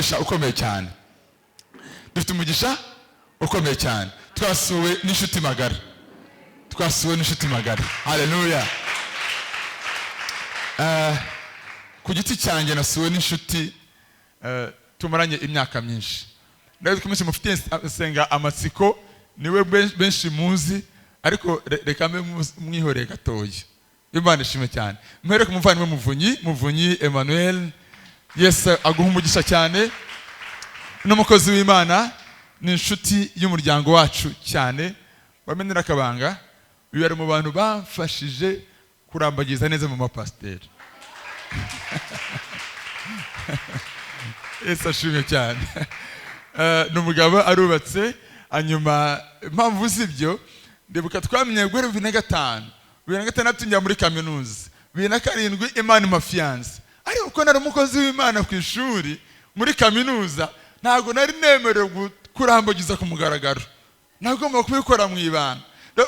umugisha ukomeye cyane. Dufite umugisha ukomeye cyane. Twasuwe n'inshuti magara. Haleluya. Ku giti cyanjye nasuwe n'inshuti tumaranye imyaka myinshi. Ndabizi ko mufite senga amatsiko niwe benshi muzi, ariko reka mwihoreye gatoya. Imana ishimwe cyane. Mpereye ku muvandimwe Muvunyi Emmanuel. Yesu aguha umugisha cyane. N'umukozi w'Imana, ni inshuti y'umuryango wacu cyane. Bamenera akabanga, uyu ari mu bantu bamfashije kurambagiza neza mu mapasiteri. Yesu ashimwe cyane. N'umugabo arubatse, hanyuma impamvu z'ibyo ndibuka twamenye guhera 2005 njya muri kaminuza, 2007 Imana mafiyanse. Ariko uko nari umukozi w'Imana ku ishuri muri kaminuza, ntago nari nemerewe kurambagiza ku mugaragaro, nagomba kubikora mu ibanga.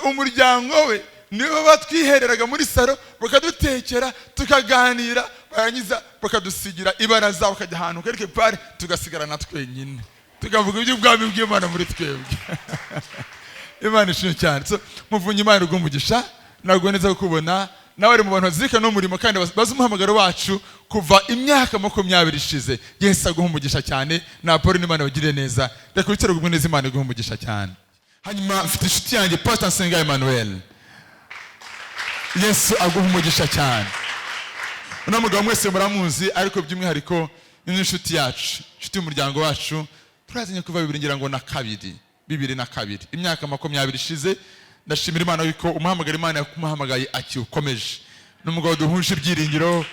Umuryango we nibo batwihereraga muri salo, bakadutekera tukaganira, barangiza bakadusigira ibaraza, bakajya ahantu quelque part tugasigarana twenyine, tukavuga iby'ubwami bw'Imana muri twebwe. Imana ishimwe cyane. So Muvunyi, Imana ugumugisha, nago neza kubona nawe ari mu bantu bazirika no murimo kandi bazi umuhamagaro wacu kuva imyaka 20 ishize. Yesu aguha umugisha cyane, na Paul n'Imana bagire neza. Reka wicare gumwe neza, Imana iguha umugisha cyane. Hanyuma mfite inshuti yanjye Pastor Nsenga Emmanuel. Yesu aguha umugisha cyane. Uno mugabo mwese muramuzi, ariko by'umwihariko ni inshuti yacu, inshuti y'umuryango wacu. Turazanye kuva 2002, imyaka 20 ishize. Ndashimira Imana yuko umuhamagara Imana yakumuhamagaye akiukomeje. N'umugabo duhuje ibyiringiro,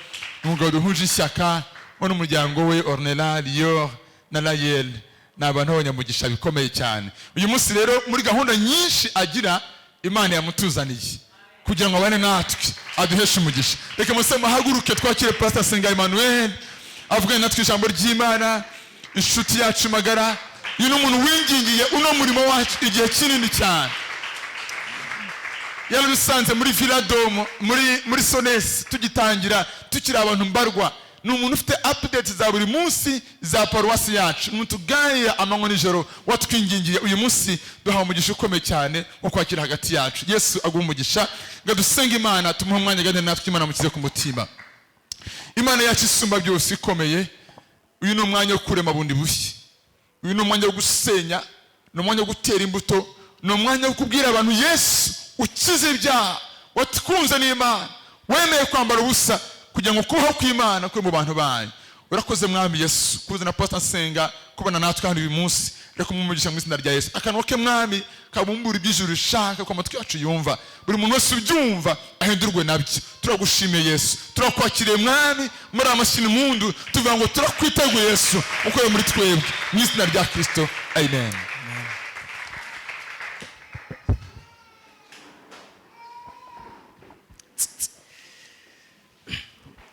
n'umugabo duhuje ishyaka, wo n'umuryango we Ornella, Lior na Layel, n'abantu b'abanyamugisha bikomeye cyane. Uyu munsi rero muri gahunda nyinshi agira, Imana yamutuzaniye kugira ngo abane natwe, aduheshe umugisha. Reka musema haguruke twakire Pastor Nsenga Emmanuel avugana natwe ijambo ry'Imana, inshuti yacu magara. Uyu n'umuntu wingingiye uno murimo wacu igihe kinini cyane. Yarusanze muri Villa Dome, muri Sones tugitangira, tukiri abantu mbarwa. Ni umuntu ufite updates za buri munsi za paruwasi yacu, umuntu gaya amanywa n'ijoro watwingingiye. Uyu munsi duhawe umugisha ukomeye cyane wo kwakira hagati yacu. Yesu aguha umugisha. Ngadusenga Imana, tumuhe umwanya gane natwe, Imana mukize ku mutima. Imana yacu isumba byose ikomeye. Uyu ni umwanya wo kurema bundi bushya, uyu ni umwanya wo gusenya, ni umwanya wo gutera imbuto, ni umwanya wo kubwira abantu Yesu ukize ibyaha, watkunze n'Imana, wemeye kwambara ubusa kugira ngo kubaho kw'Imana kwe mu bantu banyu. Urakoze Mwami Yesu kuzana Pastor Nsenga kubana natwe hano uyu munsi. Reka mumugisha mu izina rya Yesu. Akanwa ke Mwami kabumbura iby'ijuru rishaka ko amatwi yacu yumva, buri muntu wese ubyumva ahindurwe nabyo. Turagushimiye Yesu, turakwakiriye Mwami, muri amashini mundu tuvuga ngo turakwiteguye Yesu uko muri twebwe, mu izina rya Kristo, amen.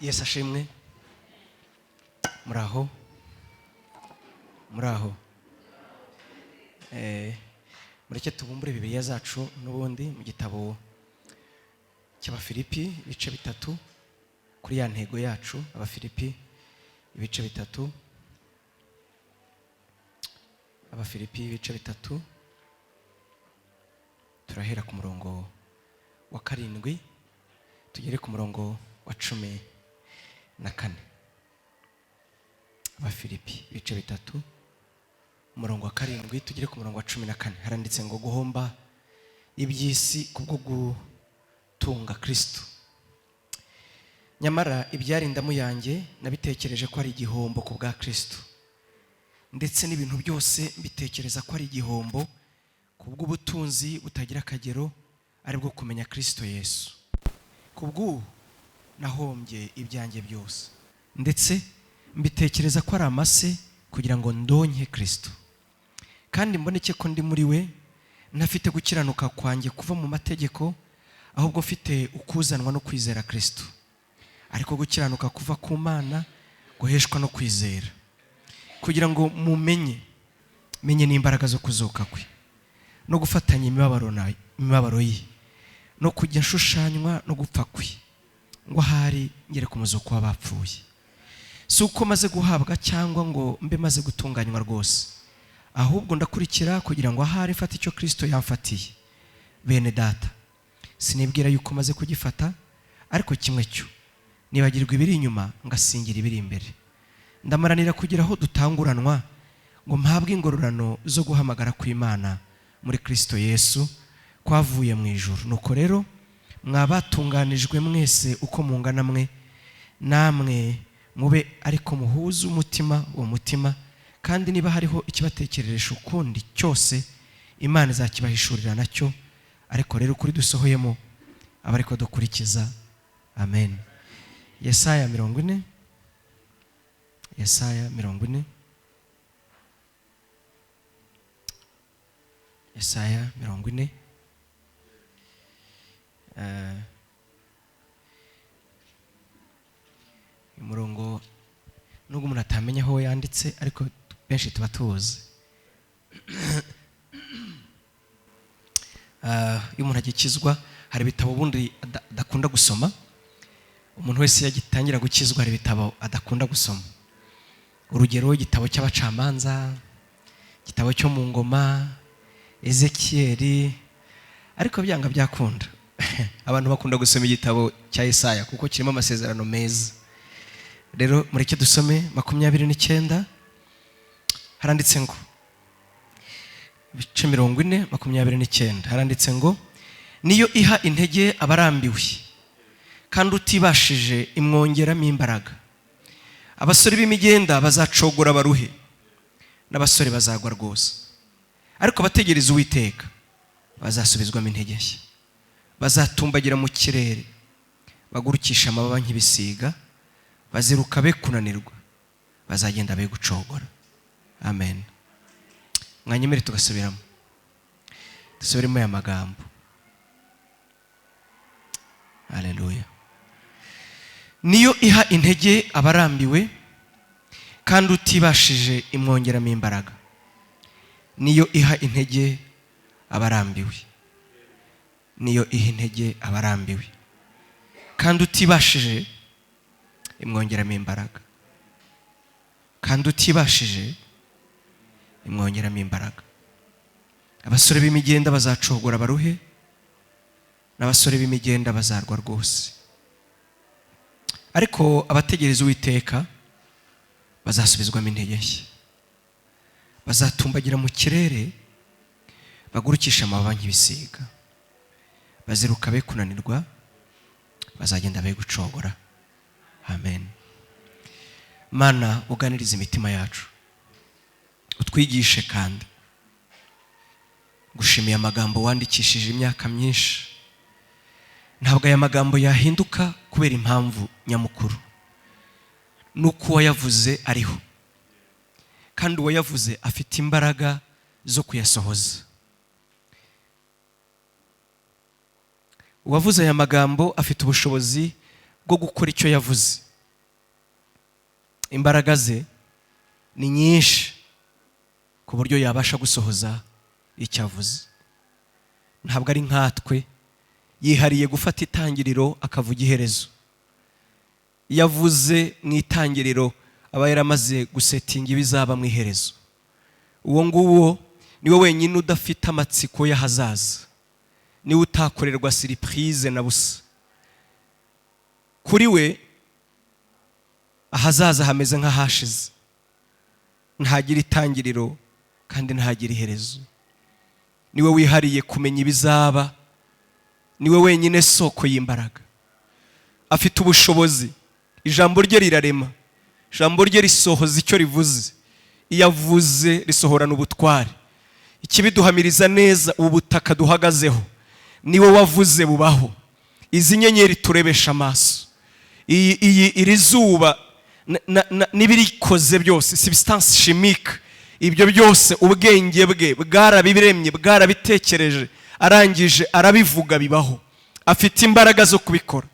Yesu ashimwe. Muraho mureke tubumbure Bibiliya zacu n'ubundi mu gitabo cy'Abafilipi ibice 3 kuri ya ntego yacu. Abafilipi ibice 3, Abafilipi ibice 3, turahera ku murongo wa 7 tugere ku murongo wa 14. Abafilipi ibice 3 umurongo wa 7 tugere ku murongo wa 14. Haranditse ngo guhomba iby'isi kubwo gutunga Kristo. Nyamara ibyari indamu yanjye nabitekereje ko ari igihombo ku bwa Kristo, ndetse n'ibintu byose mbitekereza ko ari igihombo kubwo ubutunzi butagira akagero, ari bwo kumenya Kristo Yesu. Kubwo nahombye ibyanjye byose, ndetse mbitekereza ko ari amase kugira ngo ndonke Kristo, kandi mboneke ko ndi muri we, ntafite gukiranuka kwanjye kuva mu mategeko, ahubwo mfite ukuzanwa no kwizera Kristo, ariko gukiranuka kuva ku Mana guheshwa no kwizera, kugira ngo menye n'imbaraga zo kuzuka kwe no gufatanya imibabaro ye, no kujya nshushanywa no gupfa kwe, ngo ahari ngere ku muzuko w'abapfuye. si uko maze guhabwa cyangwa ngo mbe maze gutunganywa rwose, ahubwo ndakurikira kugira ngo ahari mfate icyo Kristo yamfatiye. Bene data, sinibwira yuko maze kugifata, ariko kimwe cyo nibagirwa ibiri inyuma ngasingira ibiri imbere. Ndamaranira kugira aho dutanguranwa ngo mpabwe ingororano zo guhamagara kw'Imana muri Kristo Yesu kwavuye mu ijuru. Nuko rero mwabatunganijwe mwese uko mungana mwe, namwe mube ariko muhuza umutima uwo mutima, kandi niba hariho ikibatekereresha ukundi cyose Imana izakibahishurira nacyo. Ariko rero ukuri dusohoyemo aba ariko dukurikiza. Amen. Yesaya 40, Yesaya 40, Yesaya 40, umurongo nubwo umuntu atamenya aho yanditse ariko benshi tuba tuzi. Iyo umuntu agikizwa hari ibitabo ubundi adakunda gusoma. Umuntu wese yagitangira gukizwa hari ibitabo adakunda gusoma. Urugero igitabo cy'abacamanza, igitabo cyo mu ngoma, Ezekiyeli. Ariko byanga byakunda abantu bakunda gusoma igitabo cya Yesaya kuko kirimo amasezerano meza. Rero mureke dusome 29 haranditse ngo ibice 40 29 haranditse ngo niyo iha intege abarambiwe kandi utibashije imwongeramo imbaraga. Abasore b'imigenda bazacogora baruhe, n'abasore bazagwa rwose, ariko abategereza Uwiteka bazasubizwamo intege nshya. Bazatumbagira mu kirere, bagurukisha amababa nk'ibisiga, baziruka be kunanirwa, bazagenda be gucogora. Amen. Mwanyemere tugasubiramo, dusubiremo aya magambo. Haleluya. Niyo iha intege abarambiwe kandi utibashije imwongeramo imbaraga. Niyo iha intege abarambiwe, niyo iha intege abarambiwe kandi utibashije imwongeramo imbaraga, kandi utibashije imwongeramo imbaraga. Abasore b'imigenda bazacogora baruhe, n'abasore b'imigenda bazarwa rwose, ariko abategereza Uwiteka bazasubizwamo intege nshya. Bazatumbagira mu kirere, bagurukisha amababa nk'ibisiga, baziruka be kunanirwa, bazagenda be gucogora. Amen. Mana, uganiriza imitima yacu, utwigishe kandi gushimiye amagambo wandikishije imyaka myinshi. Ntabwo aya magambo yahinduka kubera impamvu nyamukuru, nuko uwayavuze ariho, kandi uwayavuze afite imbaraga zo kuyasohoza. Uwavuze aya magambo afite ubushobozi bwo gukora icyo yavuze. Imbaraga ze ni nyinshi ku buryo yabasha gusohoza icyo avuze. Ntabwo ari nkatwe yihariye gufata itangiriro akavuga iherezo. Yavuze mu itangiriro aba yaramaze gusetinga ibizaba mu iherezo. Uwo nguwo niwe wenyine udafite amatsiko y'ahazaza, niwe utakorerwa surprise na busa. Kuri we ahazaza hameze nk'ahashize, ntagira itangiriro kandi ntagira iherezo. Niwe wihariye kumenya ibizaba, niwe wenyine soko y'imbaraga. Afite ubushobozi, ijambo rye rirarema, ijambo rye risohoza icyo rivuze. Iyo avuze risohorana ubutware. Ikibiduhamiriza neza ubu butaka duhagazeho, niwe wavuze bubaho. Izi nyenyeri turebesha amaso, iri zuba n'ibirikoze byose, substance chimique, ibyo byose ubwenge bwe bwarabiremye, bwarabitekereje, arangije arabivuga bibaho. Afite imbaraga zo kubikora.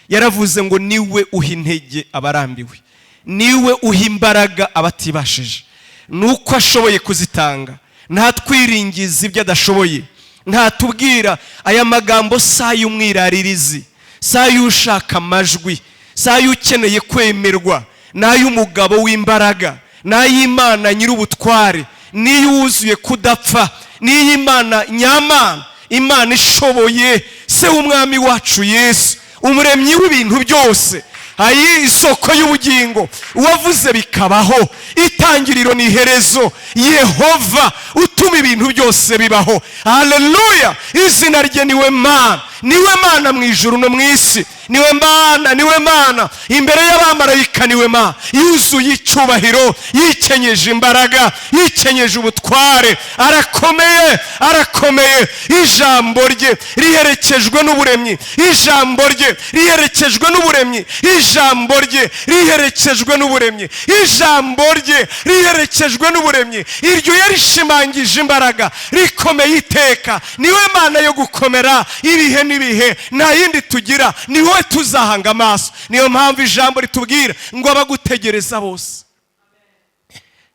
Yaravuze ngo niwe uha intege abarambiwe, niwe uha imbaraga abatibashije. Nuko ashoboye kuzitanga, ntatwiringiza ibyo adashoboye. Ntatubwira aya magambo say'umwiraririzi, say'ushaka amajwi, say'ukeneye kwemerwa. n'ay'umugabo w'imbaraga, n'ay'Imana nyir'ubutware, n'iyuzuye kudapfa, n'iy'Imana nyamana, Imana ishoboye, se w'umwami wacu Yesu, umuremyi w'ibintu byose, ayi isoko y'ubugingo, uwavuze bikabaho, itangiriro n'iherezo, Yehova utuma ibintu byose bibaho. Haleluya! Izina rye niwe Mana, niwe Mana mu ijuru no mu isi, niwe Mana, niwe Mana imbere y'abamarayika, niwe Mana yuzuye icyubahiro, yikenyeje imbaraga, yikenyeje ubutware, arakomeye, arakomeye. Ijambo rye riherekejwe n'uburemyi, ijambo rye riherekejwe n'uburemyi, ijambo rye riherekejwe n'uburemyi, ijambo rye riherekejwe n'uburemyi. Iryo yarishimangije imbaraga, rikomeye iteka. Niwe Mana yo gukomera ibihe n'ibihe, nta yindi tugira, ni wowe tuzahanga amaso. Niyo mpamvu ijambo ritubwira ngo abagutegereza bose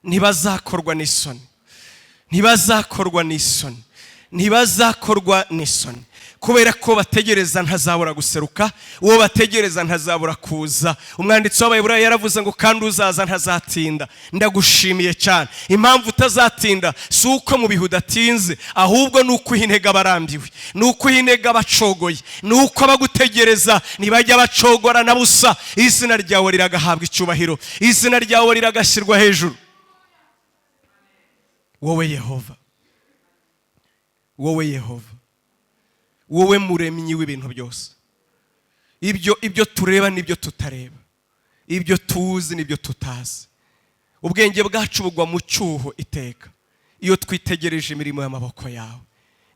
ntibazakorwa n'isoni, ntibazakorwa n'isoni, ntibazakorwa n'isoni, kubera ko bategereza ntazabura guseruka, uwo bategereza ntazabura kuza. Umwanditsi w'Abayiburayo yaravuze ngo kandi uzaza ntazatinda. Ndagushimiye cyane. Impamvu utazatinda si uko mu bihe udatinze, ahubwo ni uko intege abarambiwe, ni uko intege abacogoye, ni uko abagutegereza ntibajya bacogora na busa. Izina ryawe riragahabwa icyubahiro, izina ryawe riragashyirwa hejuru. Wowe Yehova, wowe Yehova, wowe muremyi w'ibintu byose. Ibyo tureba n'ibyo tutareba, ibyo tuzi n'ibyo tutazi. Ubwenge bwacu bugwa mu cyuho iteka iyo twitegereje imirimo y'amaboko yawe.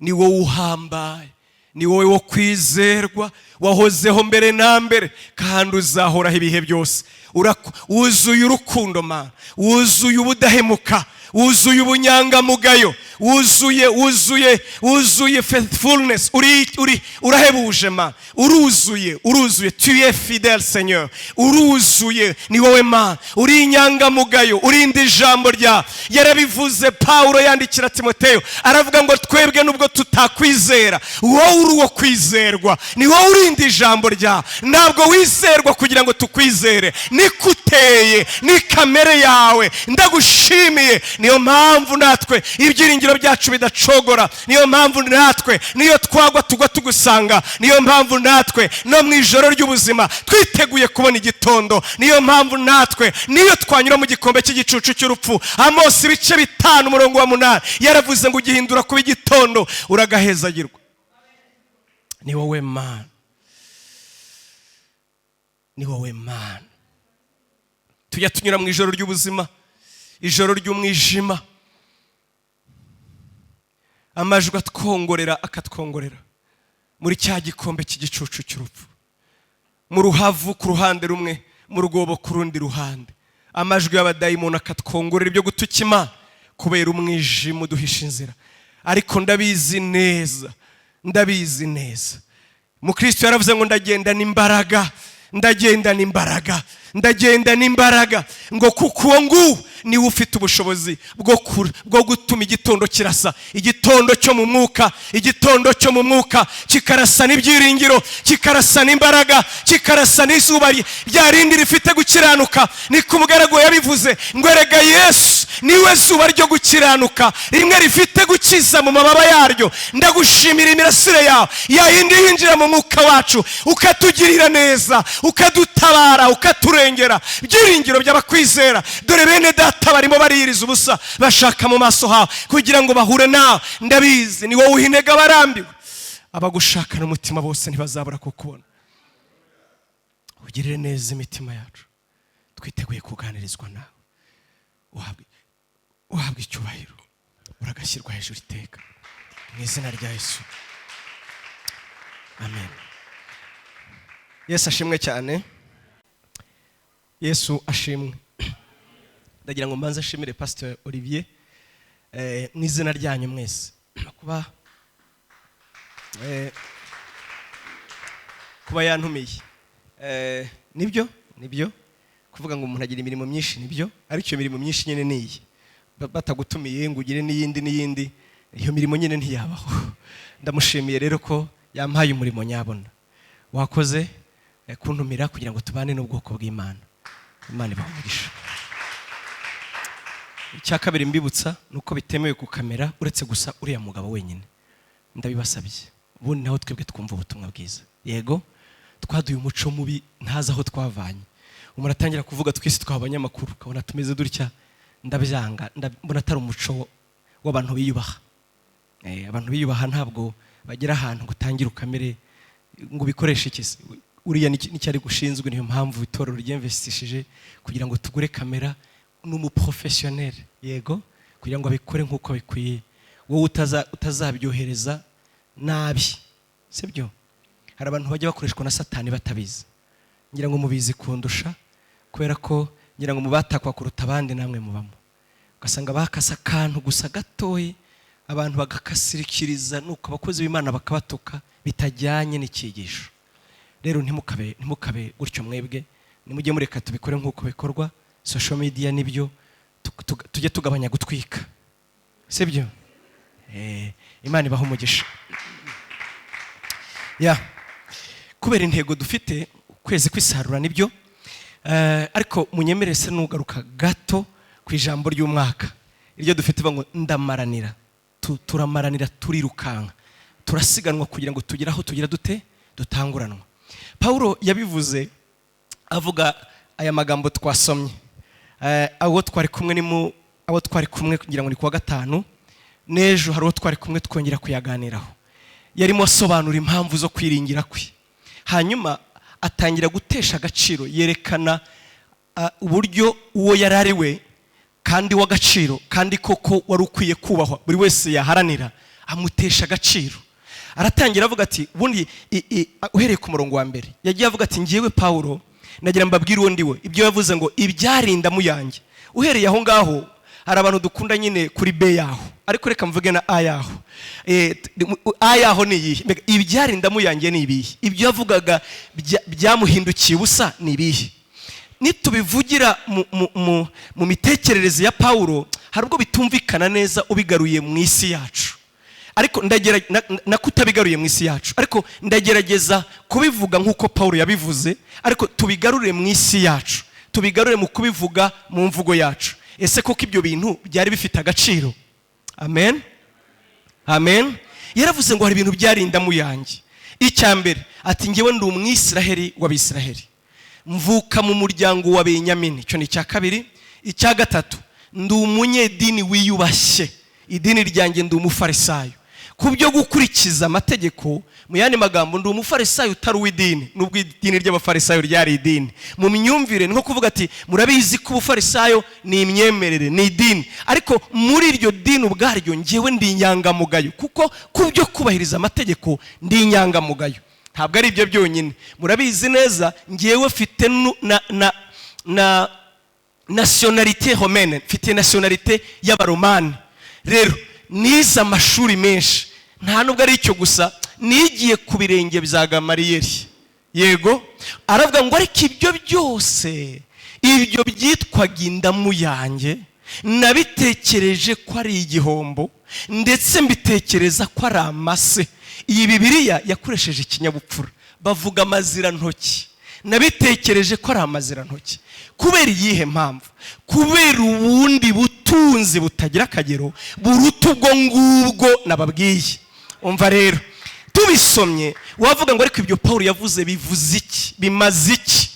Ni wowe uhambaye, ni wowe wo kwizerwa, wahozeho mbere na mbere kandi uzahoraho ibihe byose. Wuzuye urukundo Mana, wuzuye ubudahemuka, wuzuye ubunyangamugayo, wuzuye faithfulness, urahebuje Mana, uruzuye, tu es fidèle Seigneur, uruzuye. Ni wowe Mana uri inyangamugayo, urinda ijambo rya. Yarabivuze Paulo yandikira Timoteyo, aravuga ngo twebwe nubwo tutakwizera, wowe uri uwo kwizerwa, ni wowe urinda ijambo rya. Ntabwo wizerwa kugira ngo tukwizere, nikuteye, ni kamere yawe. Ndagushimiye. Niyo mpamvu natwe ibyiringiro byacu bidacogora, niyo mpamvu natwe niyo twagwa tugwa tugusanga, niyo mpamvu natwe no mu ijoro ry'ubuzima twiteguye kubona igitondo, niyo mpamvu natwe niyo twanyura mu gikombe cy'igicucu cy'urupfu. Amosi 5:8 yaravuze ngo ugihindura kuba igitondo uragahezagirwa. Ni wowe Mana, ni wowe Mana. Tujya tunyura mu ijoro ry'ubuzima, ijoro ry'umwijima, amajwi atwongorera akatwongorera muri cya gikombe cy'igicucu cy'urupfu, mu ruhavu ku ruhande rumwe, mu rwobo ku rundi ruhande. Amajwi y'abadayimoni akatwongorera ibyo gutuka Imana kubera umwijima uduhisha inzira. Ariko ndabizi neza, ndabizi neza, Mukristo yaravuze ngo ndagenda n'imbaraga, ndagenda n'imbaraga, ndagenda n'imbaraga, ngo kuko uwo nguwo niwe ufite ubushobozi bwo gutuma igitondo kirasa, igitondo cyo mu mwuka, igitondo cyo mu mwuka kikarasa n'ibyiringiro, kikarasa n'imbaraga, kikarasa n'izuba rya rindi rifite gukiranuka. Ni ku mugaragu yabivuze ngo erega Yesu niwe zuba ryo gukiranuka, rimwe rifite gukiza mu mababa yaryo. Ndagushimira imirasire yawe yahindi yinjira mu mwuka wacu, ukatugirira neza, ukadutabara, ukaturengera. Byiringiro by'abakwizera, dore bene data barimo baririza ubusa bashaka mu maso hawe kugira ngo bahure nawe. Ndabizi ni wowe uhinega abarambiwe, abagushakana umutima bose ntibazabura kukubona. Ugirire neza imitima yacu, twiteguye kuganirizwa nawe. Uhabwe icyubahiro, uragashyirwa hejuru iteka mu izina rya Yesu, amen. Yesu ashimwe cyane, Yesu ashimwe. Ndagira ngo mbanze ashimire Pastor Olivier mu izina ryanyu mwese kuba yantumiye. Nibyo kuvuga ngo umuntu agira imirimo myinshi, nibyo, ariko iyo mirimo myinshi nyine niyi, batagutumiye ngo ugire n'iyindi, iyo mirimo nyine ntiyabaho. Ndamushimiye rero ko yampaye umurimo nyabona. Wakoze kuntumira kugira ngo tubane n'ubwoko bw'Imana. Imana ibamugisha. Icya kabiri mbibutsa nuko bitemewe ku kamera uretse gusa uriya mugabo wenyine. Ndabibasabye. Ubundi naho twebwe twumva ubutumwa bwiza. Yego twaduye umuco mubi ntaza aho twavanye. Umuntu atangira kuvuga twese twabanye amakuru kabona tumeze dutya, ndabyanga, mbona atari umuco w'abantu biyubaha. Abantu biyubaha ntabwo bagira ahantu gutangira ukamere ngo bikoreshe ikisi. Uriya n'icyari gushinzwe, niyo mpamvu itorero ryinvestishije kugira ngo tugure kamera n'umuprofessionnel. Yego kugira ngo abikore nkuko bikwiye. Wowe utazabyohereza nabi, sibyo? Hari abantu bajya bakoreshwa na Satani batabizi. Ngira ngo mubizi kundusha, kubera ko ngira ngo mubatakwa kuruta abandi namwe mubamo. Ugasanga bakasa akantu gusa gatoye, abantu bagakasirikiriza nuko abakozi b'Imana bakabatuka bitajyanye n'ikigisho. Rero ntimukabe gutyo mwebwe, nimujye mureka tubikore nkuko bikorwa. Social media nibyo tujye tugabanya gutwika, sibyo? Imana ibaho umugisha. Kubera intego dufite kwezi kwisarura nibyo, ariko munyemerere se nugaruka gato ku ijambo ry'umwaka. Iryo dufite ngo ndamaranira. Turamaranira, turirukanka, turasiganwa kugira ngo tugire aho tugira dutanguranwa. Paulo yabivuze avuga aya magambo twasomye. Abo twari kumwe kugira ngo ni kuwa gatanu, n'ejo hari uwo twari kumwe twongera kuyaganiraho. Yarimo asobanura impamvu zo kwiringira kwe. Hanyuma atangira gutesha agaciro, yerekana uburyo uwo yarari we kandi w'agaciro kandi koko wari ukwiye kubahwa buri wese yaharanira, amutesha agaciro. Aratangira avuga ati, ubundi uhereye ku murongo wa mbere yagiye avuga ati, ngiyewe Paulo nagira mbabwire uwo ndiwe. Ibyo yavuze ngo ibyarinda mu yanjye. Uhereye aho ngaho hari abantu dukunda nyine kuri be yaho, ariko reka mvuge na a yaho. A yaho ni iyihe? Ibyarinda mu yanjye ni ibihe? Ibyo yavugaga byamuhindukiye ubusa ni ibihe? Nitubivugira mu mitekerereze ya Paulo, hari ubwo bitumvikana neza ubigaruye mu isi yacu. Ariko nakutabigaruye mu isi yacu, ariko ndagerageza kubivuga nkuko Paulo yabivuze, ariko tubigarure mu isi yacu, tubigarure mu kubivuga mu mvugo yacu. Ese koko ibyo bintu byari bifite agaciro? Amen, amen. Yaravuze ngo hari ibintu byarinda mu yanjye. Icyambere ati, ngewe ndi umwisiraheli w'Abisiraheli, mvuka mu muryango wa Benyamini. Cyo ni icya kabiri. Icya gatatu, ndi umunyedini wiyubashye. Idini ryanjye ndi umufarisayo. Kubyo gukurikiza amategeko, mu yandi magambo ndi umufarisayo utari uw'idini, nubwo idini ry'abafarisayo ryari idini. Mu myumvire nko kuvuga ati, murabizi ko ubufarisayo ni imyemerere, ni idini, ariko muri iryo dini ubwaryo ngewe ndi inyangamugayo, kuko kubyo kubahiriza amategeko ndi inyangamugayo. Ntabwo ari ibyo byonyine, murabizi neza ngewe mfite na nationalité romaine, mfite nationalité y'Abaromani. Rero nize amashuri menshi, nta nubwo ari icyo gusa, nigiye ku birenge bya Gamaliyeli. Yego aravuga ngo ariko ibyo byose, ibyo byitwaga indamu yanjye, nabitekereje ko ari igihombo, ndetse mbitekereza ko ari amase. Iyi Bibiliya yakoresheje ikinyabupfura, bavuga amazirantoki. Nabitekereje ko ari amazirantoki. Kubera iyihe mpamvu? Kubera ubundi butunzi butagira akagero buruta ubwo ngubwo nababwiye. Umva rero, tubisomye wavuga ngo ariko ibyo Paulo yavuze bivuze iki, bimaze iki?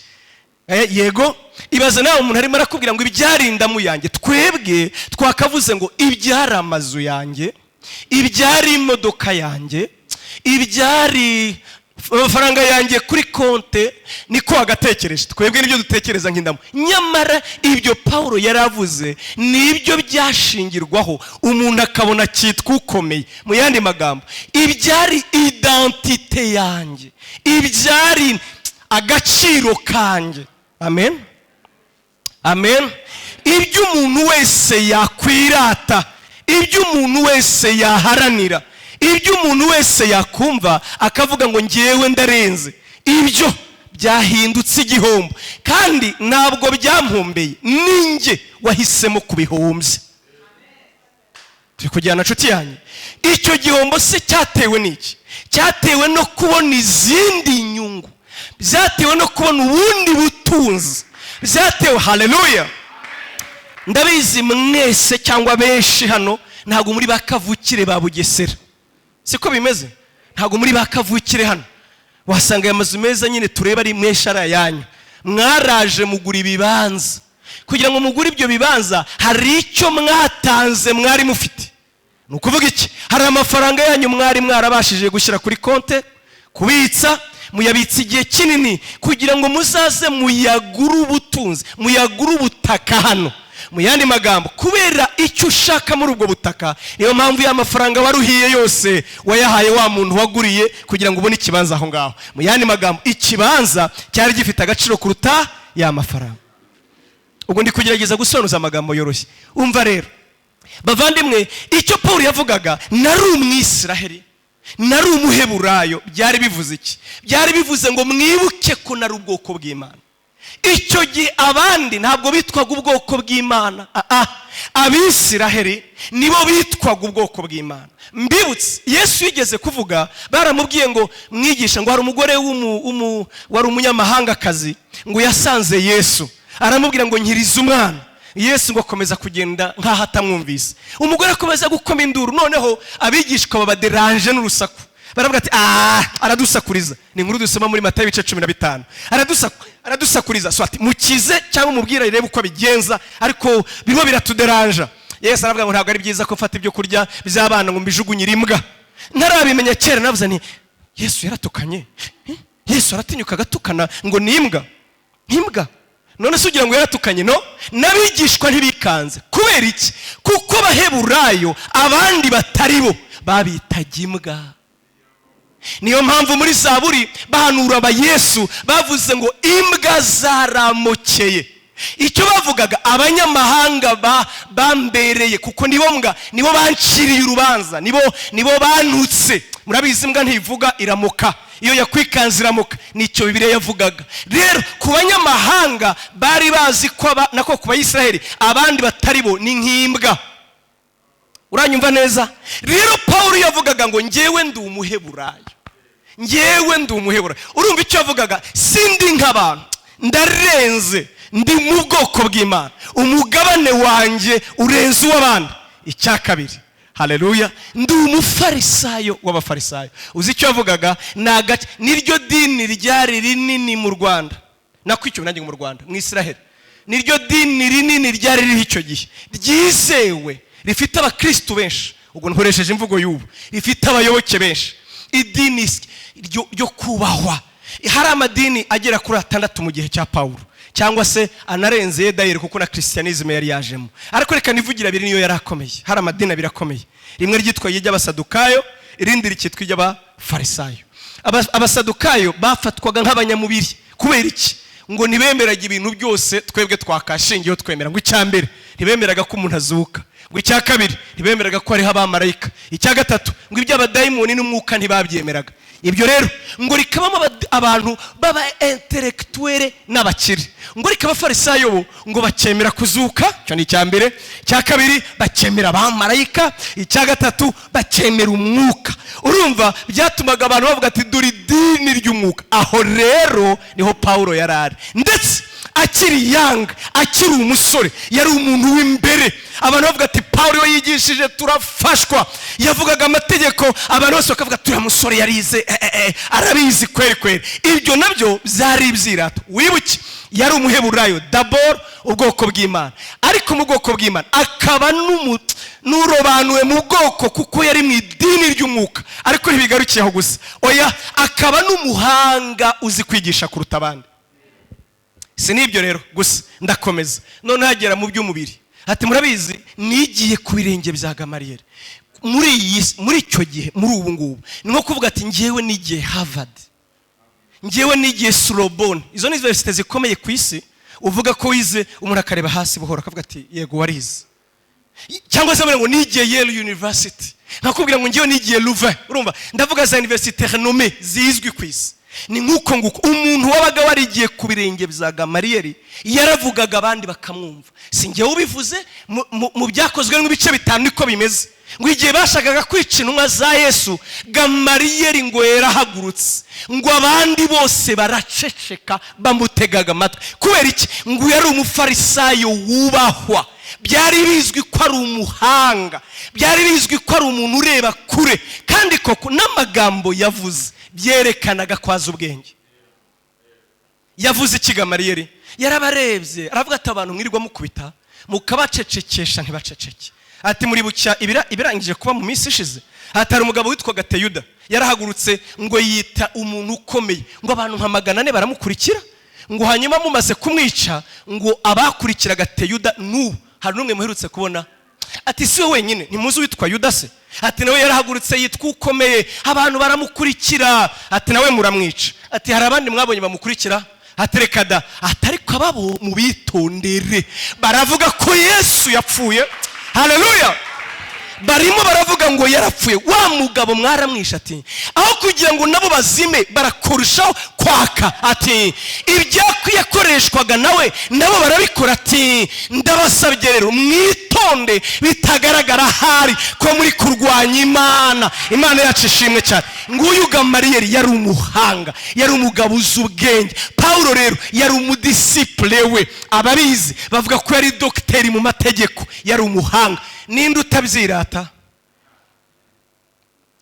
Yego ibaze nawe umuntu arimo arakubwira ngo ibyarinda mu yanjye. Twebwe twakavuze ngo ibyari amazu yanjye, ibyari imodoka yanjye, ibyari amafaranga yanjye kuri konte, niko agatekereje. Twebwe nibyo dutekereza nk'indamu. Nyamara ibyo Paulo yaravuze nibyo byashingirwaho umuntu akabona cyitwa ukomeye. Mu yandi magambo, ibyari identite yanjye, ibyari agaciro kanjye. Amen, amen. Ibyo umuntu wese yakwirata, ibyo umuntu wese yaharanira, ibyo umuntu wese yakumva akavuga ngo ngewe ndarenze, ibyo byahindutse igihombo. Kandi ntabwo byampombeye, ninjye wahisemo kubihombya. Turi kujyana nshuti yanjye. Icyo gihombo se cyatewe n'iki? Cyatewe no kubona izindi nyungu, byatewe no kubona ubundi butunzi, byatewe. Haleluya. Ndabizi mwese cyangwa benshi hano ntabwo muri bakavukire ba Bugesera, siko bimeze? Ntabwo muri bakavukire hano. Wasanga aya mazu meza nyine tureba ari mweshara yanyu. Mwaraje mugura ibibanza, kugira ngo mugure ibyo bibanza hari icyo mwatanze mwari mufite. Ni ukuvuga iki? Hari amafaranga yanyu mwari mwarabashije gushyira kuri konte, kubitsa, muyabitsa igihe kinini kugira ngo muzaze muyagure ubutunzi, muyagure ubutaka hano. Mu yandi magambo, kubera icyo ushaka muri ubwo butaka, niyo mpamvu y'amafaranga waruhiye yose wayahaye wa muntu waguriye kugira ngo ubone ikibanza aho ngaho. Mu yandi magambo, ikibanza cyari gifite agaciro kuruta ya mafaranga. Ubwo ndi kugerageza gusonuza amagambo yoroshye. Umva rero bavandimwe, icyo Paulo yavugaga, nari umwisiraheli, nari umuheburayo, byari bivuze iki? Byari bivuze ngo mwibuke ko nari ubwoko bw'Imana. Icyo gihe abandi ntabwo bitwaga ubwoko bw'Imana, abisiraheli nibo bitwaga ubwoko bw'Imana. Mbibutse Yesu yigeze kuvuga, baramubwiye ngo mwigisha, ngo hari umugore wari umunyamahangakazi ngo yasanze Yesu, aramubwira ngo nkiriza umwana. Yesu ngo akomeza kugenda nkaho atamwumvise. Umugore akomeza gukoma induru, noneho abigishwa babaderanje n'urusaku, baravuga ati aradusakuriza. Ni inkuru dusoma muri Matayo ibice 15. Aradusakuriza, so ati mukize cyangwa umubwira irebe uko abigenza, ariko birimo biratuderanja. Yesu aravuga ngo ntabwo ari byiza ko mfata ibyo kurya by'abana ngo mbijugunyire imbwa. Ntarabimenya kera, navuze nti Yesu yaratukanye, Yesu aratinyuka agatukana ngo ni imbwa, imbwa. None se ugira ngo yaratukanye? No, n'abigishwa ntibikanze. Kubera iki? Kuko Baheburayo abandi batari bo babitaga imbwa. Niyo mpamvu muri Zaburi bahanura aba Yesu bavuze ngo imbwa zaramukeye. Icyo bavugaga, abanyamahanga bambereye, kuko nibo mbwa, nibo banciriye urubanza, nibo banutse. Murabizi imbwa ntivuga, iramuka. Iyo yakwikanze iramuka, nicyo Bibiliya yavugaga. Rero ku banyamahanga bari bazi ko nako ku Bayisiraheli abandi batari bo ni nk'imbwa. Uranyumva neza? Rero Paulo yavugaga ngo njyewe ndi umuheburayo, njyewe ndi umuheburayo. Urumva icyo yavugaga? Sindi nk'abantu, ndarenze, ndi mu bwoko bw'Imana, umugabane wanjye urenze uw'abandi. Icya kabiri, haleluya, ndi umufarisayo w'abafarisayo. Uzi icyo yavugaga? Niryo dini ryari rinini mu Rwanda, nakwicyo nanjye mu Rwanda, mu Israel. Niryo dini rinini ryari ririho icyo gihe, ryizewe, rifite abakristo benshi. Ubwo nkoresheje imvugo y'ubu, rifite abayoboke benshi. Idini ryo kubahwa. Hari amadini agera kuri 6 mu gihe cya Paulo, cyangwa se anarenze dayire, kuko na Christianism yari yajemo. Ariko reka nivugira biri niyo yarakomeye. Hari amadini birakomeye. Rimwe ryitwa y'Abasadukayo, irindi rikitwa y'Abafarisayo. Abasadukayo bafatwaga nk'abanyamubiri. Kubera iki? Ngo ntibemeraga ibintu byose twebwe twakashingiyeho twemera. Ngo icyambere ntibemeraga ko umuntu azuka. Ngo icya kabiri ntibemeraga ko hariho abamarayika. Icya gatatu ngo iby'abadayimoni n'umwuka ntibabyemeraga. Ibyo rero ngo rikabamo abantu baba intellectuel n'abakire. Ngo rikaba Farisayo bo ngo bakemera kuzuka, cyo ni icyambere. Icya kabiri bakemera abamarayika. Icya gatatu bakemera umwuka. Urumva byatumaga abantu bavuga ati duri dini ry'umwuka. Aho rero niho Paulo yarari, ndetse akiri yanga, akiri umusore, yari umuntu w'imbere. Abantu bavuga ati Paulo yigishije turafashwa, yavugaga amategeko, abantu bose bakavuga turiya musore yarize, arabizi kweri kweri. Ibyo nabyo byari ibyirato. Wibuke yari umuheburayo, d'abord ubwoko bw'Imana, ariko mu bwoko bw'Imana akaba n'urobanuwe mu bwoko, kuko yari mu idini ry'umwuka. Ariko ntibigarukiye aho gusa, oya, akaba n'umuhanga uzi kwigisha kuruta abandi. Si nibyo rero gusa, ndakomeza none hagera mu by'umubiri. Ati murabizi nigiye ku birenge bya Gamariyeli. Muri icyo gihe, muri ubu ngubu, ni nko kuvuga ati njyewe nigiye Harvard, njyewe nigiye Sorbonne. Izo ni universite zikomeye ku isi. Uvuga ko wize, umuntu akareba hasi buhora akavuga ati yego warize. Cyangwa se ngo nigiye Yale University, nakubwira ngo njyewe nigiye Louvain. Urumva, ndavuga za universite renommée zizwi ku isi. Ni nkuko nguko umuntu wabaga warigiye ku birenge bya Gamariyeli yaravugaga abandi bakamwumva. Si njyewe ubivuze, mu byakozwe n'ibice 5 niko bimeze. ngo igihe bashakaga kwica intumwa za Yesu, Gamariyeli ngo yarahagurutse, ngo abandi bose baraceceka bamutegaga amatwi. Kubera iki? Ngo yari umufarisayo wubahwa, byari bizwi ko ari umuhanga, byari bizwi ko ari umuntu ureba kure, kandi koko n'amagambo yavuze byerekanaga kwaza ubwenge. Yavuze iki Gamariyeli? Yarabarebye aravuga ati abantu mwirirwa mukubita mukabacecekesha ntibaceceke. Ati muri bucya ibirangije kuba mu minsi ishize, hatari umugabo witwaga Teyuda yarahagurutse ngo yita umuntu ukomeye, ngo abantu nka 400 baramukurikira, ngo hanyuma mumaze kumwica ngo abakurikiraga Teyuda n'ubu hari n'umwe muherutse kubona. Ati si we wenyine, ntimuzi witwa Yuda se? Ati nawe yarahagurutse yitwa ukomeye, abantu baramukurikira, ati nawe muramwica. Ati hari abandi mwabonye bamukurikira? Atereka da. Atari ko ababo mubitondere, baravuga ko Yesu yapfuye. Haleluya! Barimo baravuga ngo yarapfuye. Wa mugabo mwaramwisha. Ati aho kugira ngo nabo bazime barakorushaho kwaka. Ati ibyakoreshwaga nawe nabo barabikora. Ati ndabasabye rero mwitonde bitagaragara hari ko muri kurwanya Imana. Imana yacu ishimwe cyane. Nguyu Gamariyeli yari umuhanga, yari umugabo uzi ubwenge. Paulo rero yari umudisiple we, ababizi bavuga ko yari dogiteri mu mategeko, yari umuhanga. Ninde utabyirata?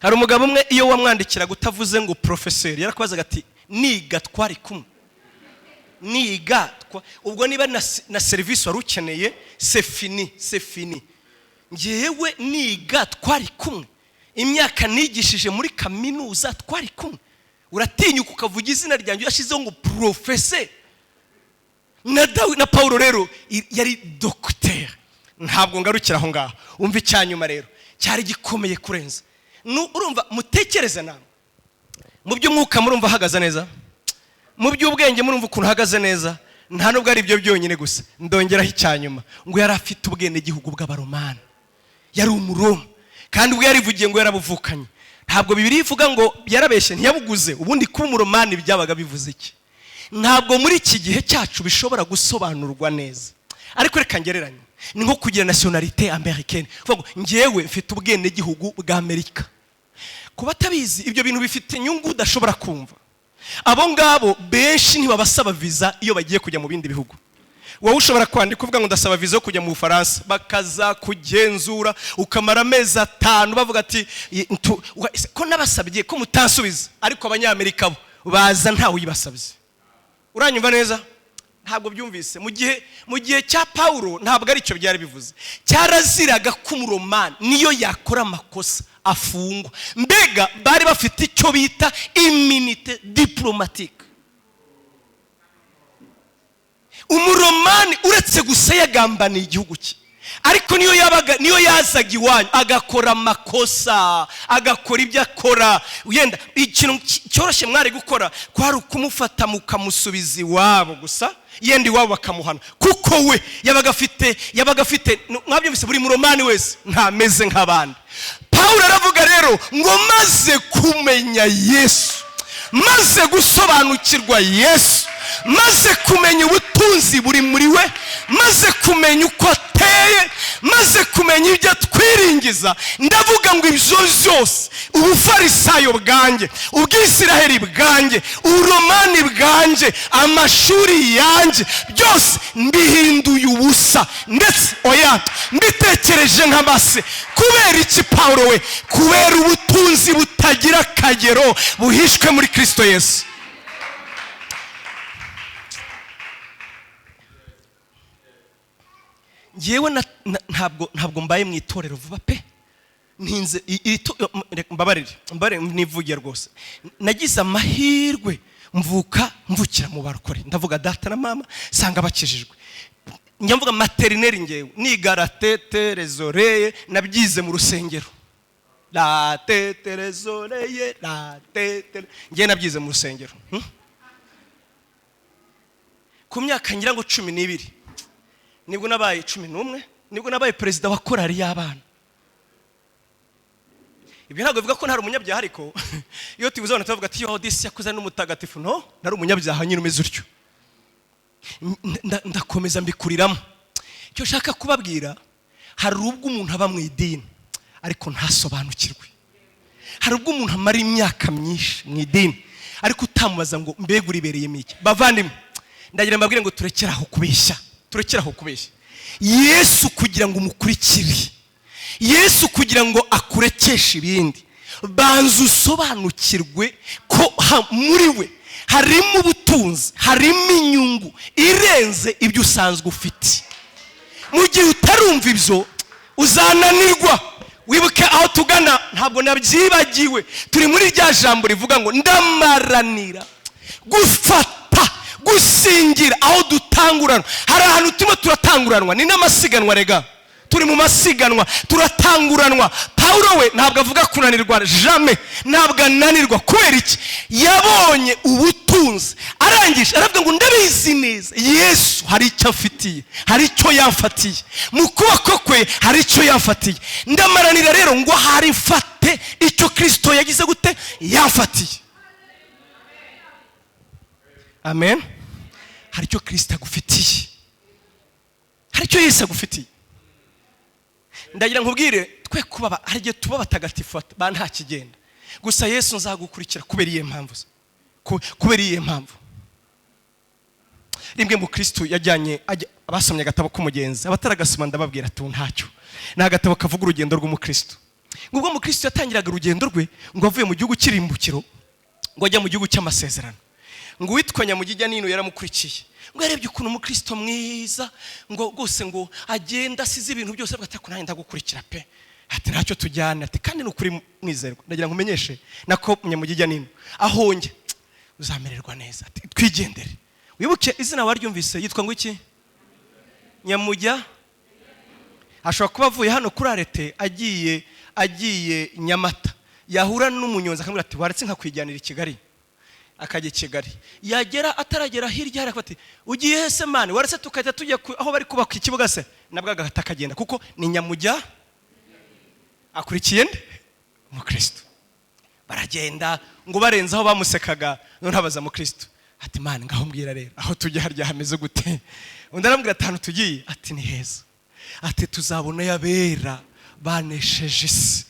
Hari umugabo umwe iyo wamwandikira gutavuze ngo professeur, yarakubazaga ati niga twari kumwe, niga ubwo niba na service wari ukeneye c'est fini. Ngewe niga twari kumwe, imyaka nigishije muri kaminuza twari kumwe, uratinyuka ukavuga izina ryanjye yashizeho ngo professeur. Na Paulo rero yari docteur. Ntabwo ngarukira aho ngaho, umva icyanyuma rero cyari gikomeye kurenza. Urumva mutekereza namwe mu by'umwuka murumva hagaze neza, mu by'ubwenge murumva ukuntu hagaze neza. Nta nubwo ari ibyo byonyine gusa, ndongeraho icyanyuma ngo yari afite ubwene gihugu bw'Abaromani, yari umuroma, kandi ubwo yarivugiye ngo yarabuvukanye. Ntabwo Bibiliya ivuga ngo yarabeshye ntiyabuguze. Ubundi kuba umuromani byabaga bivuze iki? Ntabwo muri iki gihe cyacu bishobora gusobanurwa neza, ariko reka ngereranye. Ni nko kugira nationalité américaine. Vuga ngewe mfite ubwene gihugu bwa Amerika. Kuba tabizi ibyo bintu bifite inyungu udashobora kumva. Abo ngabo benshi ntibabasaba visa iyo bagiye kujya mu bindi bihugu. Wowe ushobora kwandika uvuga ngo ndasaba visa yo kujya mu Bufaransa, bakaza kugenzura ukamara amezi 5 bavuga ati ko nabasabye ko mutansubiza, ariko abanyamerika bo baza ntawe uyibasabye. Uranyumva neza? Ntabwo byumvise. Mu gihe cya Paulo ntabwo ari cyo byari bivuze. Cyaraziraga ko umuromani niyo yakora amakosa afungwa. Mbega bari bafite icyo bita immunité diplomatique. Umuromani uretse gusa yagambaniye igihugu cye, ariko niyo yazaga iwanyu agakora amakosa, agakora ibyo akora, yenda ikintu cyoroshye mwari gukora kwari ukumufata mukamusubiza iwabo gusa, yenda iwabo bakamuhana, kuko we yabaga afite mwabyumvise buri muromani wese ntameze nk'abandi. Paulo aravuga rero ngo maze kumenya Yesu, maze gusobanukirwa Yesu, maze kumenya ubutunzi buri muri we, maze kumenya uko ateye, maze kumenya ibyo twiringiza. Ndavuga ngo ibyo byose, ubufarisayo bwanjye, ubwisiraheli bwanjye, uromani bwanjye, amashuri yanjye, byose mbihinduye ubusa, ndetse oya mbitekereje nk'amase. Kubera iki Paulo we? Kubera ubutunzi butagira akagero buhishwe muri Kristo Yesu. Ngewe ntabwo mbaye mu itorero vuba pe, ntinze mbabarire nivugiye rwose. Nagize amahirwe mvukira mu barokore, ndavuga data na mama sanga bakijijwe. Njya materineri ngewe niga la tete les oreilles, nabyize mu rusengero. La tete les oreilles, la tete, ngewe nabyize mu rusengero. Ku myaka ngira ngo 12 nibwo nabaye 11, nibwo nabaye president wa korali y'abana. Ibyo ntabwo bivuga ko ntari umunyabyaha, ariko iyo tubuze abantu tuvuga ati yo disi yakuza n'umutagatifu, no, nari umunyabyaha nyine umeze utyo. Ndakomeza mbikuriramo. Icyo shaka kubabwira, hari ubwo umuntu aba mu idini ariko ntasobanukirwe. Hari ubwo umuntu amara imyaka myinshi mu idini ariko utamubaza ngo mbega uribereyemo iki. Bavandimwe, ndagira mbabwire ngo turekeraho kubeshya. Yesu kugira ngo umukurikire, Yesu kugira ngo akurekeshe ibindi, banza usobanukirwe ko muri we harimo ubutunzi, harimo inyungu irenze ibyo usanzwe ufite. Mu gihe utarumva ibyo uzananirwa. Wibuke aho tugana, ntabwo nabyibagiwe, turi muri rya jambo rivuga ngo ndamaranira gufata gusingira aho dutanguranwa. Hari ahantu turimo turatanguranwa, ni n'amasiganwa rega, turi mu masiganwa turatanguranwa. Paulo we ntabwo avuga kunanirwa, jamais, ntabwo ananirwa. Kubera iki? Yabonye ubutunzi, arangije aravuga ngo ndabizi neza Yesu hari icyo afitiye, hari icyo yamfatiye mu kuboko kwe, hari icyo yamfatiye. Ndamaranira rero ngo hari mfate icyo Kristo yagize gute, yamfatiye. Amen. Hari icyo Kristo agufitiye, hari icyo Yesu agufitiye. Ndagira nkubwire, twe kuba hari igihe tuba batagatifu ba nta kigenda, gusa Yesu nzagukurikira kubera iyihe mpamvu, kubera iyihe mpamvu. Rimwe mu Kristo yajyanye abasomye agatabo k'umugenzi, abataragasoma ndababwira tu ntacyo, ni agatabo kavuga urugendo rw'umukristo. Ngubwo mu Kristo yatangiraga urugendo rwe ngo avuye mu gihugu cy'irimbukiro ngo ajya mu gihugu cy'amasezerano. Ngo witwa Nyamugijya Nino yaramukurikiye, ngo yarebye ukuntu umukristo mwiza, ngo gose ngo agenda asize ibintu byose, avuga ati ndagukurikira pe, ati ntacyo tujyana, ati kandi n'ukuri mwizerwa. Ndagira ngo umenyeshe nako Nyamugijya Nino ahonge uzamererwa neza, ati twigendere. Wibuke izina waryumvise, yitwa ngo iki? Nyamujya. Ashobora kuba avuye hano kuri arete agiye Nyamata, yahura n'umunyonzi akamubwira ati waretse nkakwijyanira i Kigali, akajya Kigali. Yagera ataragera hirya hari ati ugiye hese mane, waretse tukajya tujya aho bari kubaka ikibuga se, nabwo agahita akagenda kuko ni Nyamujya akurikiye mu Kristo. Baragenda ngo barenze aho bamusekaga, none habaza mu Kristo ati mane ngaho mbwira rero aho tujya harya hameze gute. Undi arambwira atanu tugiye, ati ni heza, ati tuzabona yabera banesheje isi,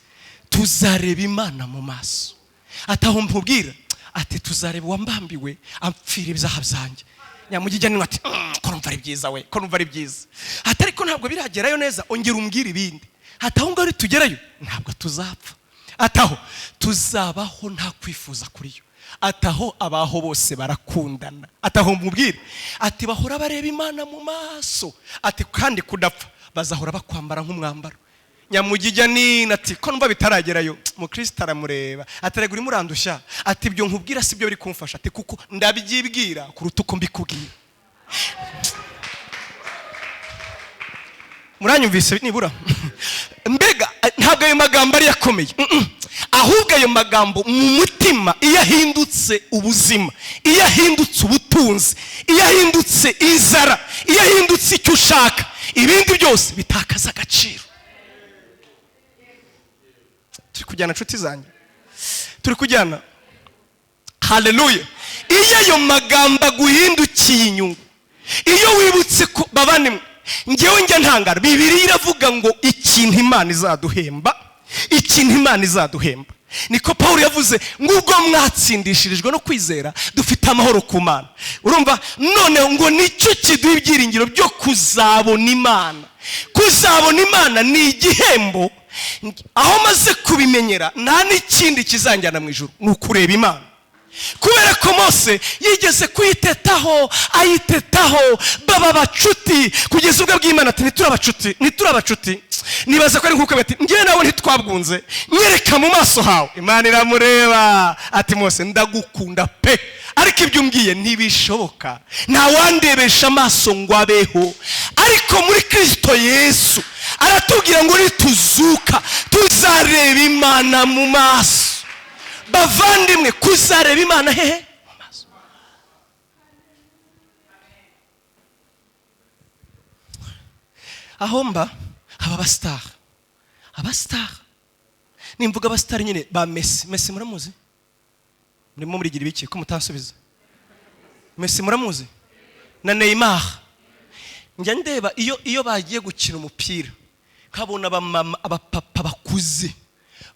tuzareba Imana mu maso. Ataho mpubwira ati tuzareba wambambiwe amfira ibyaha byanjye. Nyamugijya Nino ati ko numva ari byiza we, ko numva ari byiza. Ati ariko ntabwo biragerayo neza, ongera umbwira ibindi. Ataho ngo ari tugerayo ntabwo tuzapfa, ataho tuzabaho nta kwifuza kuri yo, ataho abaho bose barakundana. Ataho mubwire ati bahora bareba Imana mu maso, ati kandi kudapfa bazahora bakwambara nk'umwambaro. Nyamugijya Nino ati ko numva bitaragerayo, mu Kristo aramureba atarega uri murandushya, ati ibyo nkubwira si byo biri kumfasha, ati kuko ndabyibwira kuruta uko mbikubwira. Muranyumvise nibura? Mbega ntabwo ayo magambo ari yakomeye, ahubwo ayo magambo mu mutima iyo ahindutse ubuzima, iyo ahindutse ubutunzi, iyo ahindutse inzara, iyo ahindutse icyo ushaka, ibindi byose bitakaza agaciro. Turi kujyana nshuti zanjye, turi kujyana. Haleluya. Iyo ayo magambo aguhindukiye inyungu, iyo wibutse ko babane, ngewe njya ntangara, Bibiliya iravuga ngo ikintu Imana izaduhemba, ikintu Imana izaduhemba. Niko Paulo yavuze, ngubwo mwatsindishirijwe no kwizera dufite amahoro ku Mana. Urumva none ngo nicyo kiduha ibyiringiro byo kuzabona Imana. Kuzabona Imana ni igihembo, aho maze kubimenyera nta n'ikindi kizanjyana mu ijuru, ni ukureba Imana. Kubera ko Mose yigeze kuyitetaho, ayitetaho baba bacuti kugeza ubwo bw'Imana ati niturabacuti. Nibaza ko ari nkuko bati ngiye nawe ntitwabwunze, nyereka mu maso hawe. Imana iramureba ati Mose ndagukunda pe, ariko ibyo umbwiye ntibishoboka, nta wandebesha amaso ngo abeho. Ariko muri Kristo Yesu aratubwira ngo nituzuka tuzareba Imana mu maso. Bavandimwe, kuzareba Imana hehe? Mu maso. Aho mba haba abastar. Nimvuga abastar nyine ba Messi muramuzi? Murimo murigira ibiki ko mutansubiza? Messi muramuzi? Na Neymar. Njya ndeba iyo bagiye gukina umupira, nkabona abapapa bakuze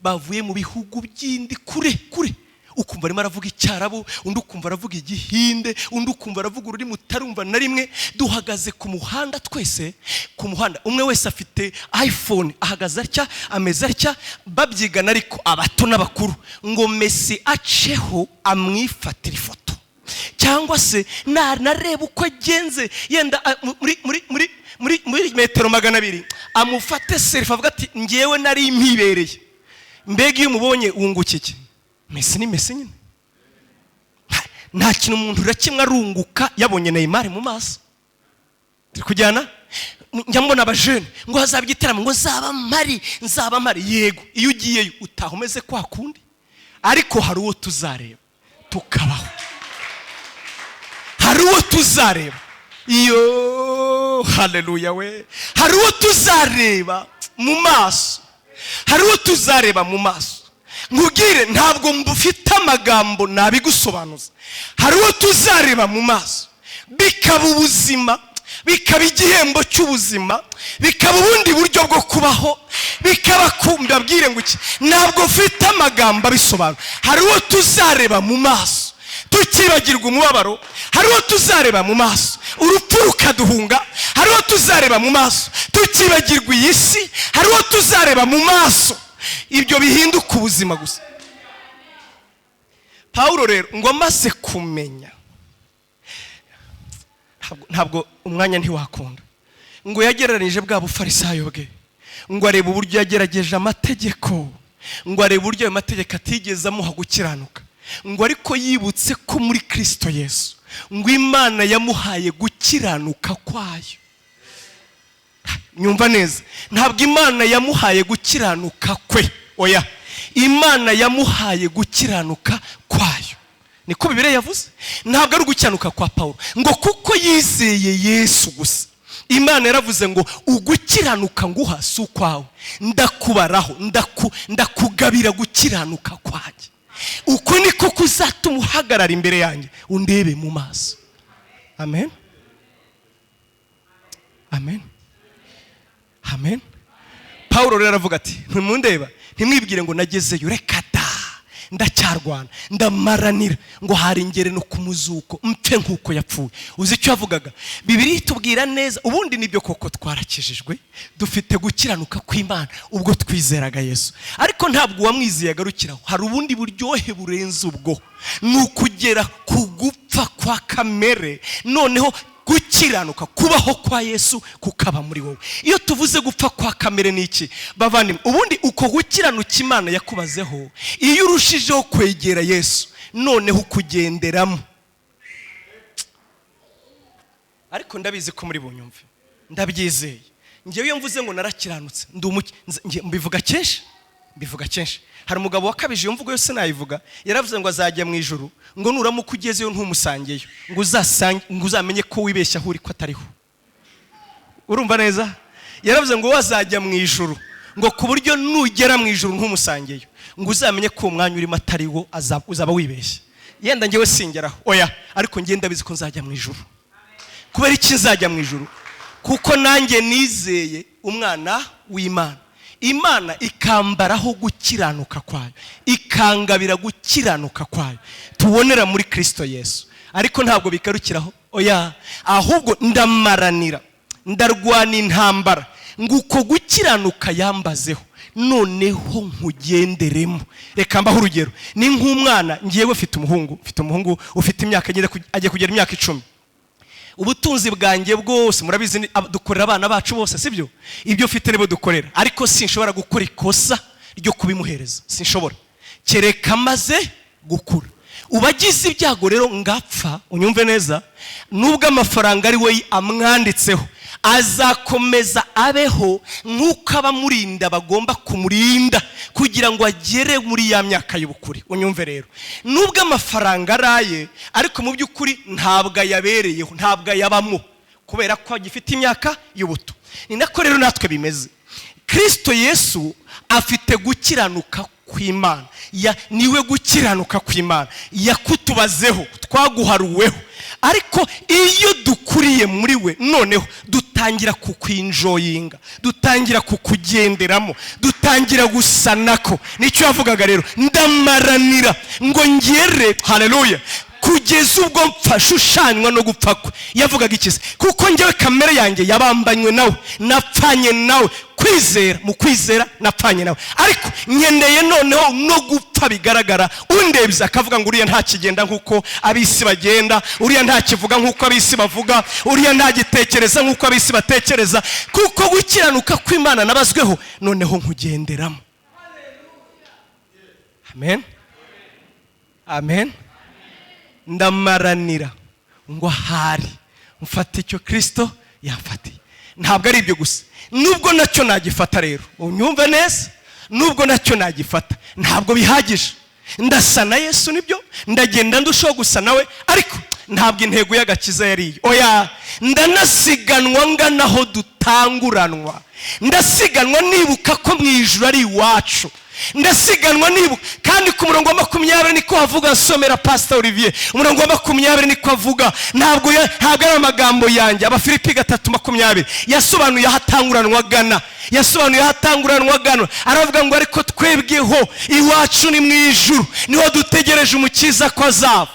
bavuye mu bihugu byindi kure kure, ukumva arimo aravuga icyarabu, undi ukumva aravuga igihinde, undi ukumva aravuga ururimi utarumva na rimwe. Duhagaze ku muhanda twese, ku muhanda umwe wese afite iPhone, ahagaze atya ameze atya, babyigana ariko abato n'abakuru, ngo Messi aceho amwifatira ifoto, cyangwa se nareba uko agenze yenda muri metero 200 amufate selfie avuga ati ngewe nari impibereye. Mbega iyo umubonye wunguka iki? Messi ni Messi nyine. Nta kintu umuntu urakimwe arunguka yabonye Neymar mu maso. Turi kujyana njyambona abajene ngo hazaba igitaramo ngo nzaba mari. Yego, iyo ugiyeyo utaha umeze kwa kundi, ariko hari uwo tuzareba tukabaho, hari uwo tuzareba. Iyo haleluya we, hari uwo tuzareba mu maso, hari uwo tuzareba mu maso. Nkugire ntabwo mbufite amagambo nabigusobanuza. Hari uwo tuzareba mu maso, bikaba ubuzima, bikaba igihembo cy'ubuzima, bikaba ubundi buryo bwo kubaho, bikaba kumbabwire ngo iki, ntabwo mfite amagambo abisobanura. Hari uwo tuzareba mu maso tukibagirwa umubabaro, hari uwo tuzareba mu maso urupfu rukaduhunga, hari uwo tuzareba mu maso tukibagirwa iyi si, hari uwo tuzareba mu maso ibyo bihinduka ubuzima gusa. Paulo rero ngo amaze kumenya, ntabwo umwanya ntiwakunda, ngo yagereranije bwa bufarisayo bwe, ngo arebe uburyo yagerageje amategeko, ngo arebe uburyo ayo mategeko atigeze amuha gukiranuka, ngo ariko yibutse ko muri Kristo Yesu ngo Imana yamuhaye gukiranuka kwayo. Nyumva neza, ntabwo Imana yamuhaye gukiranuka kwe, oya, Imana yamuhaye gukiranuka kwayo. Niko Bibiliya yavuze. Ntabwo ari gukiranuka kwa Paulo ngo kuko yizeye Yesu gusa. Imana yaravuze ngo ugukiranuka nguha si ukwawe, ndakubaraho, ndakugabira gukiranuka kwanjye. Uko niko kuzatuma uhagarara imbere yanjye undebe mu maso. Amen, amen, amen. Paulo rero aravuga ati ntimundeba, ntimwibwire ngo nagezeyo, reka da, ndacyarwana, ndamaranira ngo hari ingere no kumuzuko mpfe nkuko yapfuye. Uzi icyo yavugaga? Bibiliya itubwira neza, ubundi nibyo koko twarakijijwe, dufite gukiranuka kw'Imana ubwo twizeraga Yesu, ariko ntabwo wamwizeye agarukiraho. Hari ubundi buryohe burenze ubwo, nukugera ku gupfa kwa kamere, noneho gukiranuka kubaho kwa Yesu kukaba muri wowe. Iyo tuvuze gupfa kwa kamere ni iki bavandimwe? Ubundi uko gukiranuka Imana yakubazeho, iyo urushijeho kwegera Yesu noneho ukugenderamo. Ariko ndabizi ko muri bunyumve, ndabyizeye. Ngewe iyo mvuze ngo narakiranutse mbivuga kenshi. Hari umugabo wakabije iyo mvugo yose nayivuga, yaravuze ngo azajya mu ijuru, ngo nuramuka ugezeyo ntumusangeyo, ngo uzamenye ko wibeshya aho uri ko atariho. Urumva neza? Yaravuze ngo wazajya mu ijuru, ngo ku buryo nugera mu ijuru ntumusangeyo, ngo uzamenye ko umwanya urimo atariwo, uzaba wibeshya. Yenda ngewe singeraho, oya, ariko ngiye ndabizi ko nzajya mu ijuru. Kubera iki nzajya mu ijuru? Kuko nanjye nizeye umwana w'Imana. Imana ikambaraho gukiranuka kwayo, ikangabira gukiranuka kwayo tubonera muri Kristo Yesu. Ariko ntabwo bikarukiraho, oya, ahubwo ndamaranira, ndarwana intambara, nguko gukiranuka yambazeho, noneho nkugenderemo. Reka mbaho urugero. Ni nk'umwana, ngiyewe mfite umuhungu ufite imyaka agiye kugera imyaka 10. Ubutunzi bwanjye bwose murabizi dukorera abana bacu bose, sibyo? Ibyo mfite nibo dukorera, ariko sinshobora gukora ikosa ryo kubimuhereza, sinshobora, kereka maze gukura. Ubagize ibyago rero ngapfa, unyumve neza, nubwo amafaranga ari we amwanditseho, azakomeza abeho nk'uko abamurinda bagomba kumurinda kugira ngo agere muri ya myaka y'ubukure. Unyumve rero, nubwo amafaranga araye, ariko mu by'ukuri ntabwo yabereyeho, ntabwo yabamo, kubera ko agifite imyaka y'ubuto. Ni nako rero natwe bimeze. Kristo Yesu afite gukiranuka kw'Imana, niwe gukiranuka kw'Imana yakutubazeho, twaguharuweho. Ariko iyo dukuriye muri we, noneho dutangira kukwinjoyinga, dutangira kukugenderamo, dutangira gusa nako. Nicyo yavugaga rero, ndamaranira ngo ngere, haleluya, kugeza ubwo mpfa shushanywa no gupfa kwe. Yavugaga iki se? Kuko njyewe kamere yanjye yabambanywe nawe, napfanye nawe, kwizera, mu kwizera napfanye nawe, ariko nkeneye noneho no gupfa bigaragara. Undebye akavuga ngo uriya nta kigenda nk'uko abisi bagenda, uriya nta kivuga nk'uko abisi bavuga, uriya nta gitekereza nk'uko abisi batekereza, kuko gukiranuka kw'Imana nabazweho, noneho nkugenderamo. Amen, amen. Ndamaranira ngo ahari mfate icyo Kristo yamfatiye. Ntabwo ari ibyo gusa, nubwo nacyo nagifata rero, unyumve neza, nubwo nacyo nagifata ntabwo bihagije. Ndasa na Yesu nibyo, ndagenda ndushaho gusa nawe, ariko ntabwo intego y'agakiza yari iyo. Oya, ndanasiganwa nganaho dutanguranwa, ndasiganwa nibuka ko mu ijuru ari iwacu, ndasiganwa nibuka. Kandi ku murongo wa 20 niko havuga, nsomera Pastor Olivier, umurongo wa 20 niko avuga, ntabwo ari amagambo yanjye. Abafilipi 3:20 yasobanuye ahatanguranwa gana, yasobanuye ahatanguranwa gana. Aravuga ngo ariko twebweho iwacu ni mu ijuru, niho dutegereje umukiza ko azaba.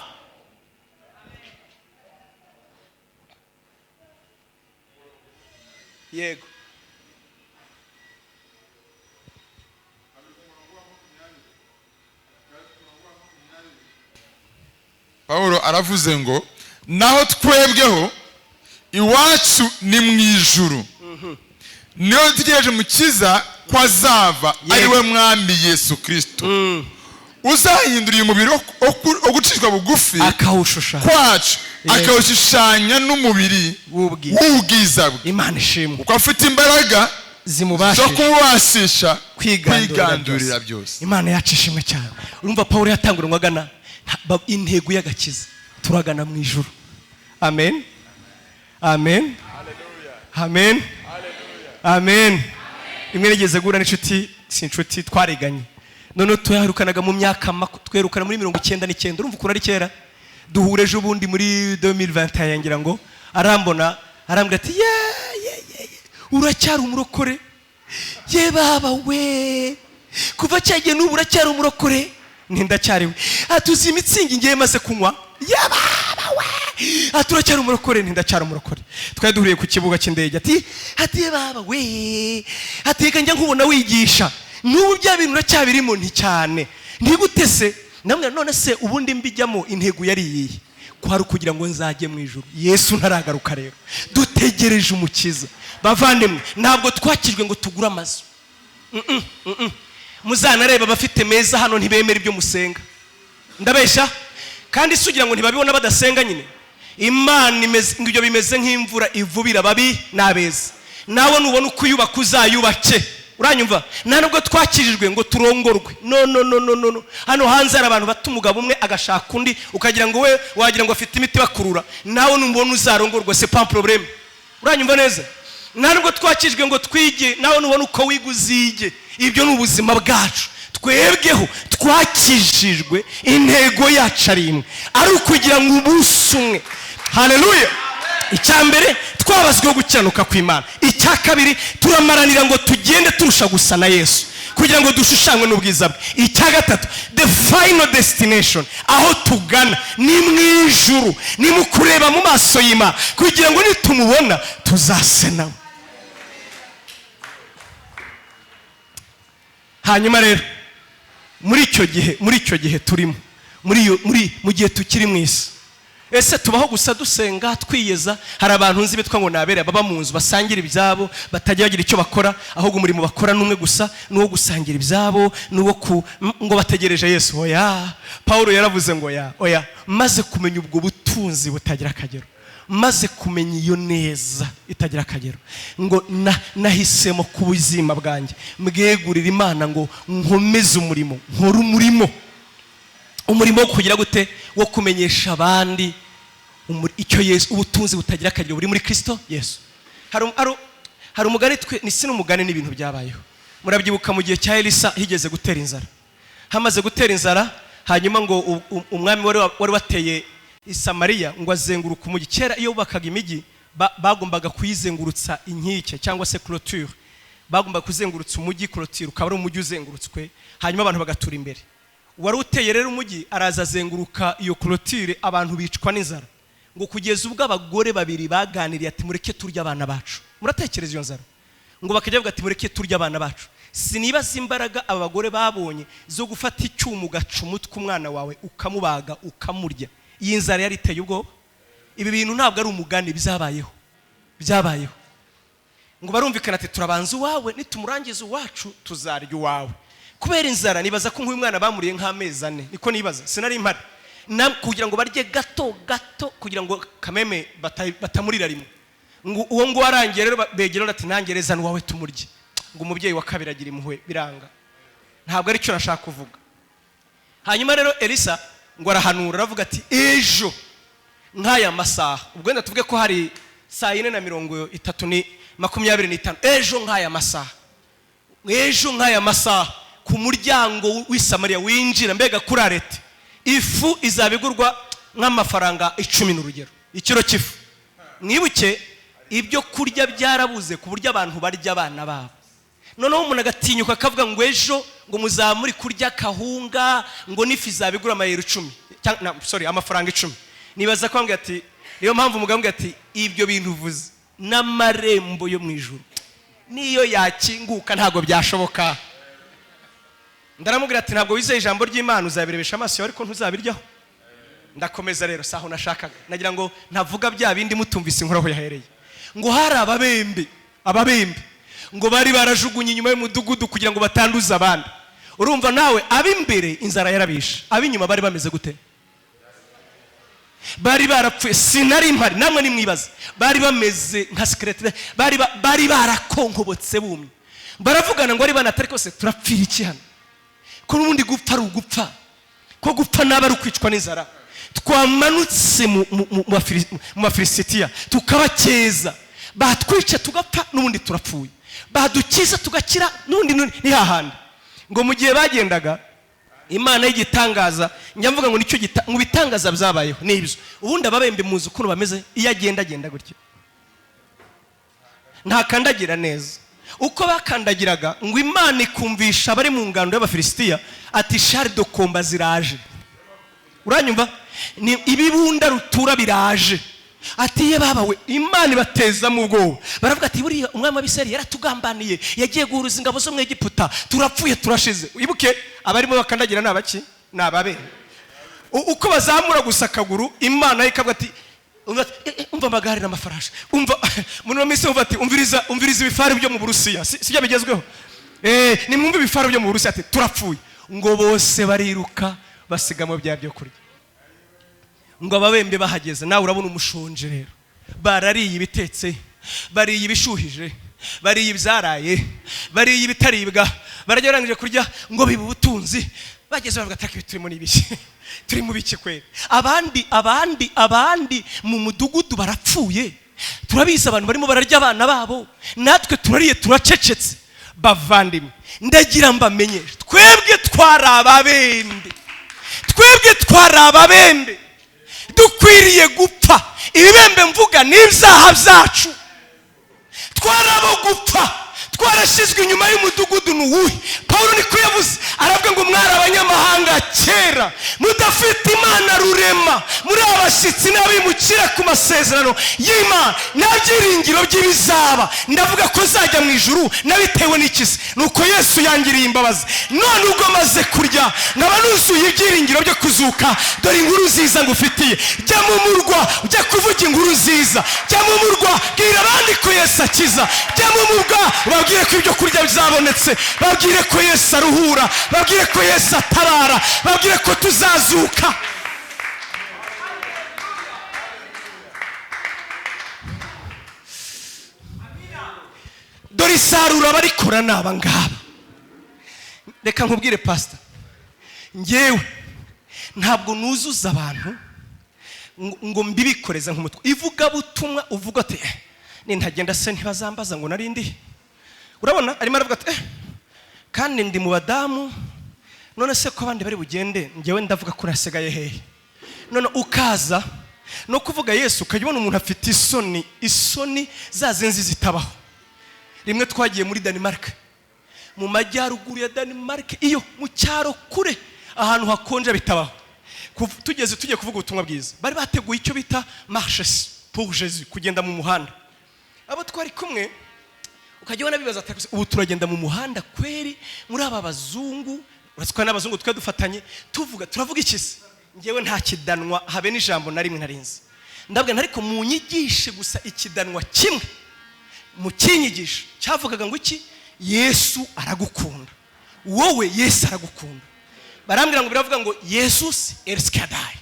Yego, Pawulo aravuze ngo naho twebweho iwacu ni mu ijuru, niyo dutegereje umukiza ko azava, ari we mwami Yesu Kristo, uzahindura umubiri wo gucishwa bugufi kwacu, akawushushanya n'umubiri w'ubwiza bwe. Imana ishimwe kuko afite imbaraga zo kumubashisha kwigandurira byose. Imana yacu ishimwe cyane. Urumva Pawulo yatanguranwa gana intego y'agakiza, turagana mu ijuru. Amen, amen, amen, amen. Imwe nigeze guhura n'inshuti, si inshuti, twariganye, none tuyaherukanaga mu myaka, twerukana muri 99. Urumva ukuntu ari kera. Duhureje ubundi muri 2021 ngira ngo, arambona arambwira ati uracyari umurokore, ye baba we, kuva cyagiye n'ubu uracyari umurokore. Nindacyariwe. Atuzi imitsingi ngiye maze kunywa, ye baba we, aturacyari umurokore. Nindacyari umurokore. Twari duhuriye ku kibuga cy'indege, ati ye baba we, ati njya nkubona wigisha, n'ubu bya bintu uracyabirimo nti cyane, ntigutese. Namwe none se ubundi mbijyamo intego yari iyihe? Kwari kugira ngo nzajye mu ijuru. Yesu ntaragaruka rero, dutegereje umukiza. Bavandimwe, ntabwo twakijwe ngo tugure amazu. Muzanareba abafite meza hano ntibemera ibyo musenga, ndabesha? Kandi sugira ngo ntibabibona badasenga nyine. Imana imeze ngibyo, bimeze nk'imvura ivubira babi n'abeza. Nawe nubona uko uyubaka uzayubake. Uranyumva? Nta nubwo twakijijwe ngo turongorwe. No. Hano hanze hari abantu bata umugabo umwe agashaka undi, ukagira ngo we wagira ngo afite imiti bakurura. Nawe nubona uzarongorwa, c'est pas un problème. Uranyumva neza? Nta nubwo twakijijwe ngo twige, nawe nubona uko wiguzige. Ibyo ni ubuzima bwacu. Twebweho twakijijwe, intego yacu ari imwe, ari ukugira ngo ubusumwe. Haleluya. Icyambere twabazweho gukiranuka kw'Imana. Icyakabiri turamaranira ngo tugende turusha gusa na Yesu, kugira ngo dushushanywe n'ubwiza bwe. Icyagatatu, the final destination, aho tugana ni mu ijuru, ni mu kureba mu maso y'Imana, kugira ngo nitumubona tuzase nawe. Hanyuma rero muri icyo gihe turimo, mu gihe tukiri mu isi, ese tubaho gusa dusenga twiyeza? Hari abantu nzi bitwa ngo nabere baba mu nzu basangira ibyabo, batajya bagira icyo bakora, ahubwo umurimo bakora n'umwe gusa, n'uwo gusangira ibyabo, n'uwo ngo bategereje Yesu. Oya, Pawulo yaravuze ngo oya, maze kumenya ubwo butunzi butagira akagero, maze kumenya iyo neza itagira akagero, ngo nahisemo ku buzima bwanjye mbwegurira Imana ngo nkomeze umurimo, nkora umurimo wo kugira gute, wo kumenyesha abandi icyo Yesu, ubutunzi butagira akagero buri muri Kristo Yesu. Hari umugani, ni sinumugani n'ibintu byabayeho. Murabyibuka mu gihe cya Elisa higeze gutera inzara. Hamaze gutera inzara, hanyuma ngo umwami wari wateye i Samariya ngo azenguruka umujyi. Kera iyo bubakaga imijyi bagombaga kuyizengurutsa inkike cyangwa se clôture, bagombaga kuzengurutsa umujyi. Clôture ukaba ari umujyi uzengurutswe, hanyuma abantu bagatura imbere. Wari uteye rero umujyi araza azenguruka iyo clôture, abantu bicwa n'inzara, ngo kugeza ubwo abagore babiri baganiriye ati mureke turya abana bacu. Muratekereza iyo nzara? Ngo bakajya bavuga ati mureke turya abana bacu. Sinibaza imbaraga aba bagore babonye zo gufata icyuma ugaca umutwe umwana wawe ukamubaga ukamurya. Iyi nzara yari iteye ubwoba. Ibi bintu ntabwo ari umugani, byabayeho. Ngo barumvikana ati turabanza uwawe, nitumurangiza uwacu tuzarya uwawe. Kubera inzara nibaza ko nk'uyu mwana bamuriye nk'amezi 4, niko nibaza, sinari impari kugira ngo barye gato kugira ngo kameme batamurira rimwe. Ngo uwo ngo warangiye rero begera ati nangereza n'uwawe tumurye. Ngo umubyeyi wa kabiri agira impuhwe biranga. Ntabwo ari cyo nashaka kuvuga. Hanyuma rero Elisa ngo arahanura aravuga ati ejo nk'aya masaha, ubwo wenda tuvuge ko hari 4:30 ejo nk'aya masaha ku muryango w'Isamariya winjira, mbega kuri arete, ifu izabigurwa nk'amafaranga 10 n'urugero, ikiro cy'ifu. Mwibuke ibyo kurya byarabuze ku buryo abantu barya abana babo. Noneho umuntu agatinyuka akavuga ngo ejo ngo muzamuri kurya kahunga, ngo n'ifi izabigura amafaranga 10. Nibaza ko ati niyo mpamvu umugambwe ati ibyo bintu uvuze n'amarembo yo mu ijuru niyo yakinguka ntago byashoboka. Ndaramubwira ati ntabwo wizeye ijambo ry'Imana uzabirebesha amaso yawe ariko ntuzabiryaho. Ndakomeza rero saho nashakaga, nagira ngo ntavuga bya bindi mutumvise inkuru aho yahereye. Ngo hari ababembe ngo bari barajugunye inyuma y'umudugudu kugira ngo batanduza abandi. Urumva nawe abimbere inzara yarabisha, abinyuma bari bameze gute? Bari barapfuye, sinari impari, namwe nimwibaza. Bari bameze nka secretary, bari barakonkobotse bumwe. Baravugana ngo ari bana atari kose turapfira iki hano? Ko n'ubundi gupfa ari ugupfa, ko gupfa naba ari ukwicwa n'inzara. Twamanutse mu Mafilisitiya tukabakeza, batwica tugapfa n'ubundi turapfuye, badukiza tugakira n'ubundi ni hahandi. Ngo mu gihe bagendaga Imana y'igitangaza, njya mvuga ngo nicyo mu bitangaza byabayeho n'ibyo. Ubundi ababembe muzi ukuntu bameze, iyo agenda gutyo nta kandagira neza. Uko bakandagiraga ngo Imana ikumvisha abari mu ngando y'Abafilisitiya ati shari do komba ziraje. Uranyumva? Ni ibibunda rutura biraje. Ati ye babawe Imana ibateza mu bwoba. Baravuga ati buriya umwami w'Abisirayeli yaratugambaniye, yagiye guhuruza ingabo zo mu Egiputa, turapfuye turashize. Wibuke abarimo bakandagira nabaki nababembe. Uko bazamura gusa akaguru Imana ikavuga ati umva amagare n'amafarashi, umva muri minsi umva ati umviriza ibifari byo mu Burusiya, sijya bigezweho. Nimwumva ibifari byo mu Burusiya ati turapfuye. Ngo bose bariruka basigamo bya byo kurya. Ngo ababembe bahageze, nawe urabona umushonje rero. Barariye ibitetse, bariye ibishuhije, bariye ibyaraye, bariye ibitaribwa, bararangije kurya ngo biba ubutunzi. Bageze bavuga ati turimo n'ibiki, turi mu biki kwera. Abandi mu mudugudu barapfuye, turabizi abantu barimo bararya abana babo, natwe turariye turacecetse. Bavandimwe, ndagira mbamenye twebwe twarababembe dukwiriye gupfa. Ibibembe mvuga n'ibyaha byacu, twarabo gupfa, twarashizwe inyuma y'umudugudu n'uwuhe. Paulo niko yavuze, aravuga ngo mwari abanyamahanga kera, mudafite Imana rurema, muri abashyitsi n'abimukira ku masezerano y'Imana, nta byiringiro by'ibizaba. Ndavuga ko zajya mu ijuru nabitewe n'ikisi, nuko Yesu yangiriye imbabazi. None ubwo maze kurya nkaba nuzuye ibyiringiro byo kuzuka, dore inkuru nziza ngufitiye. Jya mu murwa ujya kuvuga inkuru nziza, jya mu murwa bwira abandi ko Yesu akiza, jya mu murwa babwire ko ibyo kurya bizabonetse, babwire ko Yesu aruhura, babwire ko Yesu atabara, babwire ko tuzazuka. Dore isarura barikora naba ngaba. Reka nkubwire pastor, ngewe ntabwo nuzuza abantu ngo mbibikoreza nk'umutwe. Ivuga butumwa uvuga ati nintagenda se ntibazambaza ngo narindi. Urabona arimo aravuga ati kandi ndi mu badamu, none se ko abandi bari bugende ngewe ndavuga ko nasigaye hehe. None ukaza no kuvuga Yesu ukajya ubona umuntu afite isoni za zenzi zitabaho. Rimwe twagiye muri Denmark, mu majyaruguru ya Denmark, iyo mu cyaro kure ahantu hakonje bitabaho. Tugiye kuvuga ubutumwa bwiza, bari bateguye icyo bita marches pour Jésus, kugenda mu muhanda. Abo twari kumwe ukajya ubona bibaza ati ubu turagenda mu muhanda kweri muri aba bazungu, uratsikwa n'abazungu twe dufatanye turavuga ikisi. Ngewe nta kidanwa habe n'ijambo na rimwe narinzi. Ndabwira ariko mu nyigishe gusa ikidanwa kimwe mu kinyigisho cyavugaga ngo iki, Yesu aragukunda, wowe Yesu aragukunda. Barambwira ngo biravuga ngo Jesus Elskadai,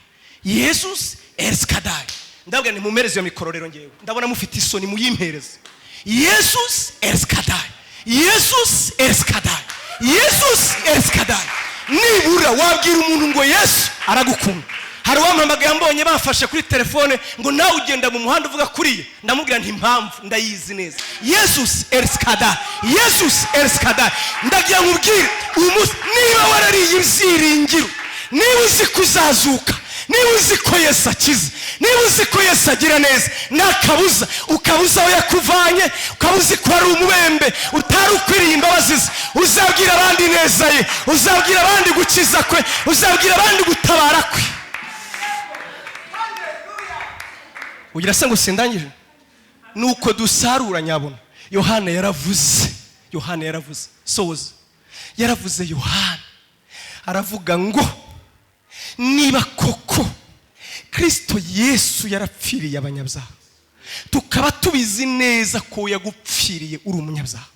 Jesus Elskadai. Ndabwira ni mumereze iyo mikoro rero ngewe ndabona mufite isoni muyimpereze. Jesus Elskadai, Jesus Elskadai, Jesus Elskadai. Nibura wabwira umuntu ngo Yesu aragukunda. Hari wampamagaye mbonye bafashe kuri telefone ngo nawe ugenda mu muhanda uvuga kuriye. Ndamubwira nti impamvu ndayizi neza. Jesus Elskadai, Jesus Elskadai. Ndagira nkubwire umunsi niba warariye ibyiringiro, niba uzi kuzazuka, niba uzi ko Yesu akiza, niba uzi ko Yesu agira neza, nakabuza ukabuza aho yakuvanye, ukabuzi ko ari umubembe utari ukwiriye imbabazi ze, uzabwira abandi neza ye, uzabwira abandi gukiza kwe, uzabwira abandi gutabara kwe. Ugira se ngo sindangije? Nuko dusarura nyabona. Yohana yaravuze soza, yaravuze Yohana aravuga ngo niba koko Kristo Yesu yarapfiriye abanyabyaha, tukaba tubizi neza ko yagupfiriye uri umunyabyaha,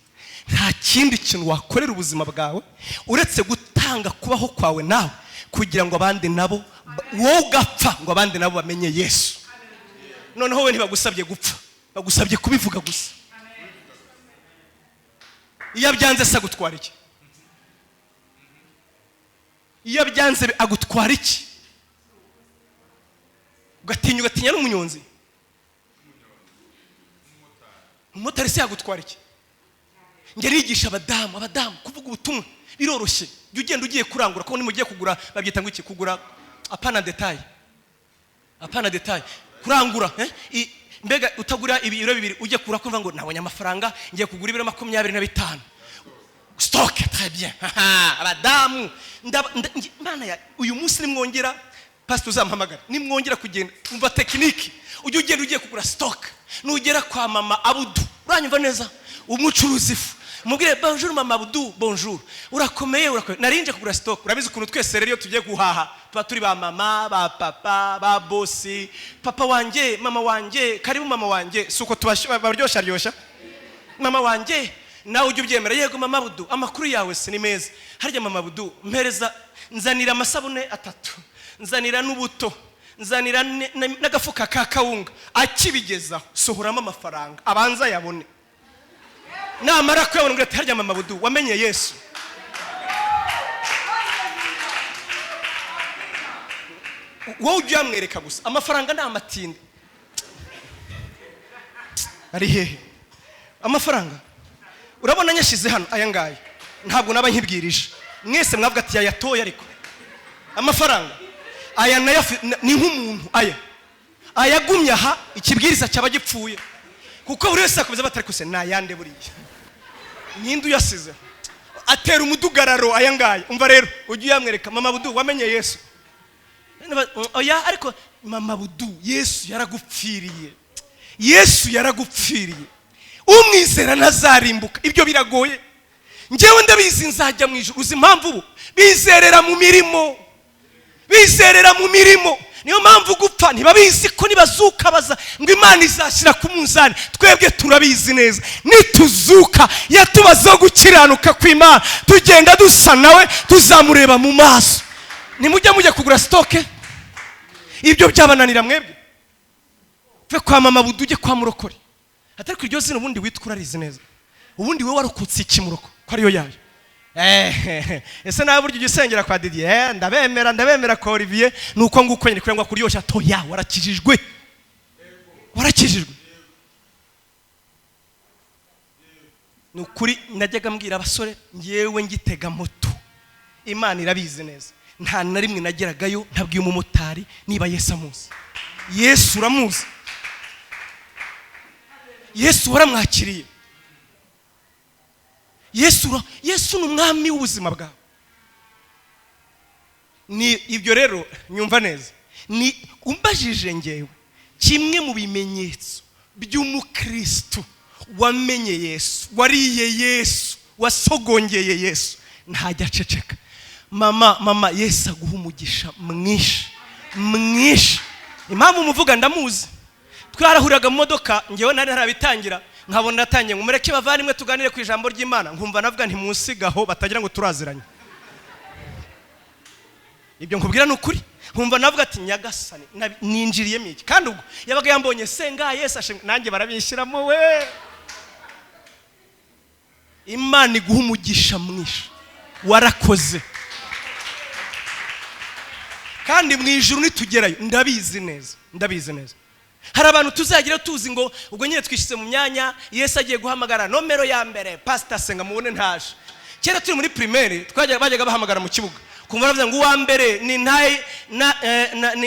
nta kindi kintu wakorera ubuzima bwawe uretse gutanga kubaho kwawe nawe kugira ngo abandi nabo wowe ugapfa ngo abandi nabo bamenye Yesu. Noneho we ntibagusabye gupfa, bagusabye kubivuga gusa. Iyo byanze se agutwara iki? Iyo byanze agutwara iki? Ugatinya n'umunyonzi. Umumotari se yagutwara iki? Nge nigisha abadamu kuvuga ubutumwa biroroshye. Ugenda ugiye kurangura ko nimugiye kugura babyita ngo iki, kugura apana detail kurangura mbega utagura ibiro bibiri ujye kugura ko ngo nabonye amafaranga ngiye kugura ibiro 25 stock. Très bien. Abadamu mana ya uyu munsi nimwongera pastor uzampamagara, nimwongera kugenda umva tekiniki ugiye kugura stock, nugera kwa mama Abudu uranyumva neza, umucuruzi ifu mubwire bonjour mama Abudu, bonjour, urakomeye narinje kugura stock. Urabizi ukuntu twese rero tugiye guhaha tuba turi ba mama ba papa ba bosi, papa wanje mama wanje karibu mama wanje, suko tubaryoshya mama wanje nawe ujye ubyemera. Yego mama Abudu amakuru yawe se ni meza. Harya mama Abudu mpereza nzanira amasabune 3, nzanira n'ubuto, nzanira n'agafuka ka kawunga. Akibigezaho sohoramo amafaranga abanza yabone, namara kuyabona ngo harya mama Abudu wamenye Yesu. Wowe ujye amwereka gusa amafaranga nta matinde ari hehe amafaranga. Urabona nyashize hano aya ngaye ntabwo naba nkibwirije mwese mwavuga ati yayatoye, ariko amafaranga aya ni nk'umuntu ayagumya aha ikibwiriza cyaba gipfuye, kuko buri wese akomeza batari kuse nayande buriye nyindu yasize atera umudugararo aya ngaye. Umva rero ujye yamwereka mama Abudu wamenye Yesu. Oya ariko mama Abudu Yesu yaragupfiriye, Yesu yaragupfiriye, umwizera nazarimbuka. Ibyo biragoye, ngewe ndabizi nzajya mu ijuru. Uzi impamvu ubu bizerera mu mirimo, niyo mpamvu gupfa ntibabizi ko nibazuka baza ngo Imana izashyira ku munzani. Twebwe turabizi neza nituzuka yatubaza gukiranuka kw'Imana tugenda dusa nawe tuzamureba mu maso. Nimujya kugura stock, ibyo byabananira mwebwe twe kwa mama Abudu ujye kwa murokore. Atari ko iryo zina ubundi witwa urarizi neza, ubundi we warukutse iki muroko ko ariyo yayo. Ese nawe buryo gisengera kwa Didier ndabemera ko Olivier nuko nguko nyine kwengwa kuryoshya toya warakijijwe. Nukuri najyaga mbwira abasore ngewe ngitega moto, Imana irabizi neza nta na rimwe nageragayo ntabwiye umumotari niba Yesu amuzi. Yesu uramuzi, Yesu waramwakiriye, Yesu ni umwami w'ubuzima bwawe. Ni ibyo rero nyumva neza, ni umbajije ngewe kimwe mu bimenyetso by'umukristo wamenye Yesu, wariye Yesu, wasogongeye Yesu, ntajya aceceka. Mama Yesu aguha umugisha mwinshi. Impamvu muvuga ndamuzi, twarahuriraga mu modoka, ngewe nari harabitangira, nkabona natangiye ngo mureke bavandimwe tuganire ku ijambo ry'Imana, nkumva navuga nti munsigaho batagira ngo turaziranye. Ibyo nkubwira ni ukuri, nkumva navuga ati Nyagasani ninjiriyemo iki, kandi ubwo yabaga yambonye senga Yesu nanjye barabishyiramo we. Imana iguha umugisha mwinshi, warakoze. Kandi mu ijuru nitugerayo ndabizi neza. Hari abantu tuzagira tuzi ngo ubwo nyine twishyize mu myanya, Yesu agiye guhamagara nomero ya mbere Pastor Senga mubone ntaje. Kera turi muri primaire bajyaga bahamagara mu kibuga, kumva bavuga ngo uwa mbere ni ntaye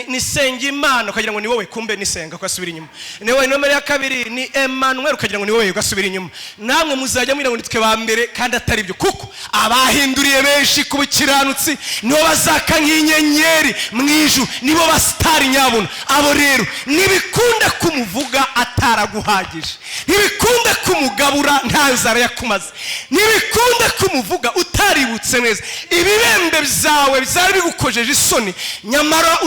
ni Sengimana, ukagira ngo ni wowe, kumbe ni Senga ugasubira inyuma. Ni wowe nomero ya kabiri ni Emmanuel, ukagira ngo ni wowe ugasubira inyuma. Namwe muzajya mwira ngo nitwe ba mbere, kandi atari byo, kuko abahinduriye benshi ku bukiranutsi nibo bazaka nk'inyenyeri mu ijuru, nibo basitari nyabuna. Abo rero nibikunda kumuvuga ataraguhagije, nibikunda kumugabura nta nzara yakumaze, nibikunda kumuvuga utaributse neza, ibibembe byawe bizari bigukojeje isoni, nyamara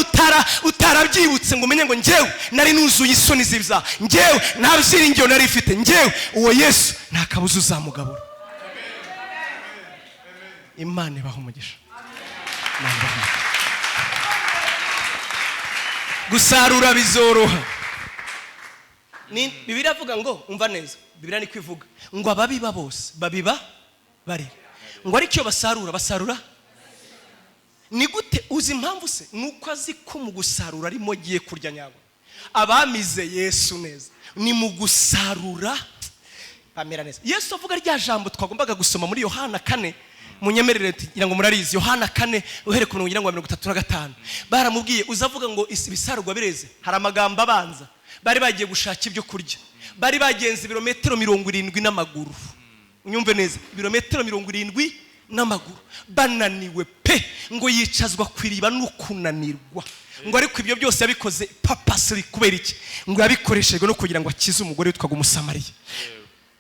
utarabyibutse ngo umenye ngo njyewe nari nuzuye isoni z'ibyaha, njyewe nta byiringiro nari ifite, njyewe uwo Yesu nta kabuza uzamugabura. Imana ibaha umugisha. Gusarura bizoroha. Bibiliya avuga ngo umva neza, Bibiliya ni kwivuga ngo ababiba bose babiba bari, ngo aricyo basarura. Ni gute uzi impamvu se? Nuko azi ko mu gusarura arimo giye kurya nyabo. Abamize Yesu neza ni mu gusarura bamera neza. Yesu avuga rya jambo twagombaga gusoma muri Yohana 4, munyemerere ngira ngo murarizi. Yohana 4 uhere ku 35 baramubwiye uzavuga ngo ibisarurwa bireze. Hari amagambo abanza, bari bagiye gushaka ibyo kurya, bari bagenze ibirometero 70 n'amaguru. Unyumve neza, ibirometero 70 n'amaguru, bananiwe pe, ngo yicazwa kwiriba no kunanirwa. Ngo ariko ibyo byose yabikoze papasiri. Kubera iki? Ngo yabikoreshejwe no kugira ngo akize umugore witwaga Umusamariya.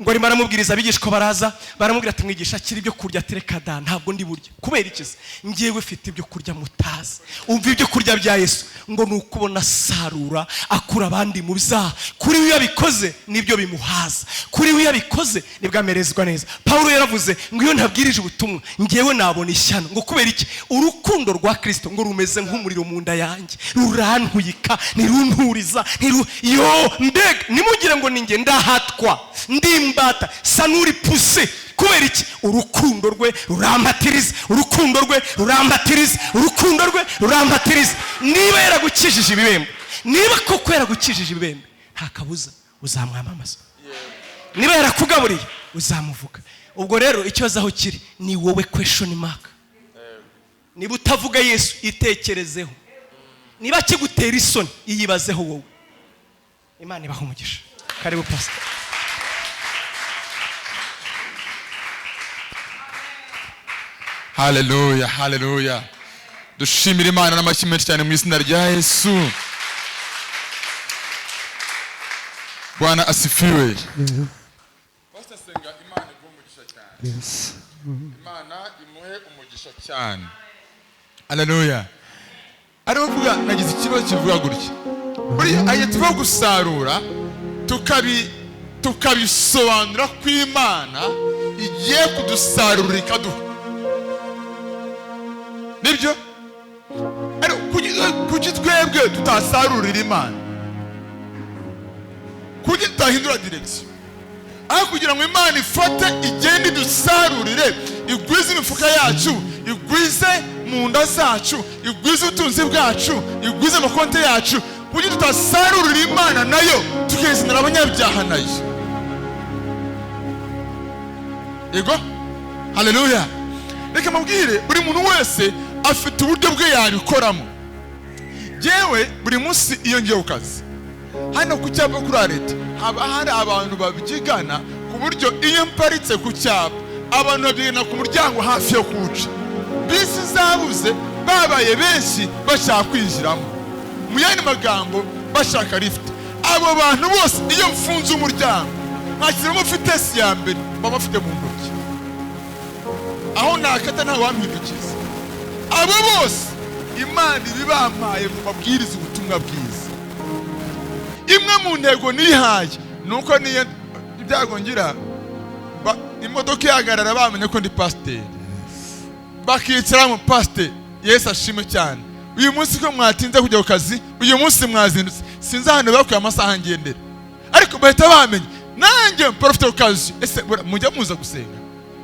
Ngo arimo aramubwiriza, abigishwa baraza baramubwira ati mwigisha kiri ibyo kurya, tereka da ntabwo ndi burya. Kubera iki? Ngiyewe ufite ibyo kurya mutazi. Umva ibyo kurya bya Yesu, ngo nukubona sarura akura abandi mu byaha. Kuri we yabikoze nibyo bimuhaza, kuri we yabikoze nibwo amerezwa neza. Paulo yaravuze ngo iyo ntabwirije ubutumwa ngiyewe nabona ishyano. Ngo kubera iki? Urukundo rwa Kristo ngo rumeze nk'umuriro mu nda yanjye, rurantuyika, nirunturiza, yo mbega nimugire ngo ninjye ndahatwa, ndimbata sanuri puse. Kubera iki? Urukundo rwe rurambatiriza, urukundo rwe rurambatiriza, urukundo rwe rurambatiriza. Niba yaragukijije ibibembe, niba koko yaragukijije ibibembe, nta kabuza uzamwamamaza. Niba yarakugaburiye uzamuvuga. Ubwo rero ikibazo aho kiri ni wowe question mark. Niba utavuga Yesu itekerezeho, niba kigutera isoni iyibazeho wowe. Imana ibaha umugisha. Karibu pastor. Haleluya, haleluya. Dushimira Imana n'amashyi menshi cyane mu izina rya Yesu. Bwana asifiwe. Pastor Senga, Imana iguhe umugisha cyane. Yes. Imana imuhe umugisha cyane. Haleluya. Aravuga nagize ikibazo kivuga gutya. Buriya aye tuva gusarura tukabisobanura ko Imana igiye kudusarurira ikaduha. Nibyo? Kuki twebwe tutasarurira Imana? Kuki tutahindura direction? Aho kugira ngo Imana ifate igende idusarurire, igwize imifuka yacu, igwize mu nda zacu, igwize ubutunzi bwacu, igwize amakonte yacu. Kuki tutasarurira Imana nayo tukezinira abanyabyaha nayo? Yego? Haleluya. Reka mubwire buri muntu wese afite uburyo bwe yabikoramo. Jewe buri munsi iyo ngiye ku kazi hano ku cyapa kuri Arete haba hari abantu babyigana ku buryo iyo mparitse ku cyapa abantu babyigana ku muryango hafi yo kuca. Bisi zabuze babaye benshi bashaka kwinjiramo, mu yandi magambo bashaka lift. Abo bantu bose iyo mfunze umuryango nkakiramo fitesi ya mbere baba bafite mu ntoki, aho nakata nta wampindukiza. Abo bose Imana ibibampaye mu mabwiriza ubutumwa bwiza. Imwe mu ntego nihaye nuko niyo ibyago ngira imodoka yagarara bamenye ko ndi pasiteri, bakicara mu pasiteri. Yesu ashime cyane. Uyu munsi ko mwatinze kujya ku kazi, uyu munsi mwazindutse, sinzi ahantu bakuye amasaha ngendera, ariko bahita bamenye nanjye mporofite ku kazi. Ese mujya muza gusenga?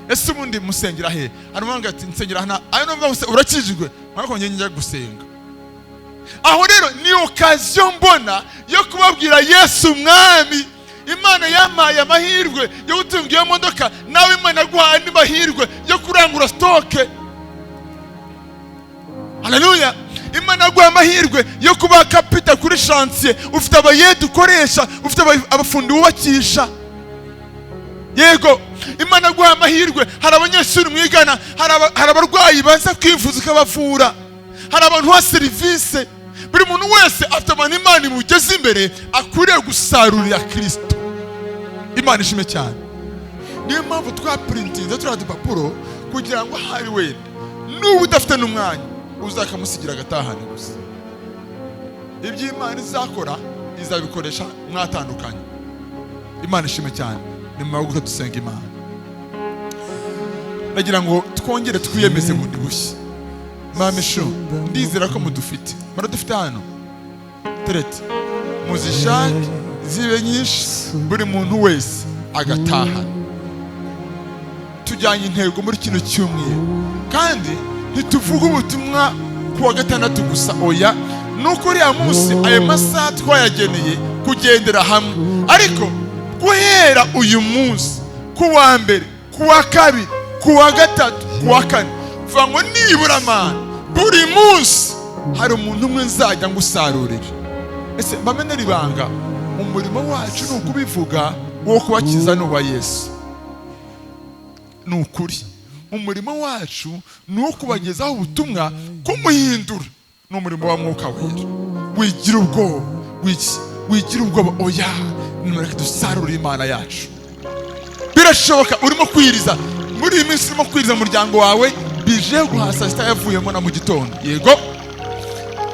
Ese ubundi musengera he? Arumanga ati nsengera hana. Ayo numva urakijijwe mwako njye gusenga. Aho rero ni occasion mbona yo kubabwira Yesu mwami. Imana yampaye amahirwe yo gutunga iyo modoka, nawe Imana yaguhaye andi mahirwe yo kurangura stoke. Haleluya. Imana yaguhaye amahirwe yo kuba kapita kuri chantier, ufite abayede ukoresha, ufite abafundi wubakisha. Yego, Imana yaguhaye amahirwe, hari abanyeshuri mwigana, hari abarwayi baza kwivuza ukabavura, hari abantu ha service. Buri muntu wese afite abantu Imana imugeze imbere akwiriye gusarurira Kristo. Imana ishime cyane. Niyo mpamvu twaprintinze turiya dupapuro kugira ngo hari wenda n'ubu udafite n'umwanya uzakamusigira agatahane gusa. Ibyo Imana izakora izabikoresha mwatandukanye. Imana ishime cyane. Ni mwaguka dusenga Imana. Nagira ngo twongere twiyemeze bundi bushya. Mamisho ndizera ko mudufite. Maradufite hano. Terete. Muzishake zibe nyinshi buri muntu wese agataha. Tujyanye intego muri kino cyumweru. Kandi ntituvuga ubutumwa kuwa gatandatu gusa, oya. Nuko uriya munsi ayo masaha twayageneye kugendera hamwe. Ariko guhera uyu munsi kuwa mbere, kuwa kabiri, kuwa gatatu, kuwa kane, vuga ngo nibura Mana buri munsi hari umuntu umwe nzajya ngusarurira. Ese bamenera ibanga, umurimo wacu ni ukubivuga wo kubakiza n'uwa Yesu. Ni ukuri umurimo wacu ni uwo kubagezaho ubutumwa kumuhindura. Ni umurimo wa Mwuka Wera. Wigira ubwoba, wigira ubwoba, oya, nimureke dusarurire Imana yacu. Birashoboka urimo kwiriza muri iyi minsi, urimo kwiriza umuryango wawe bije guhasa sita yavuyemo na mu gitondo. Yego,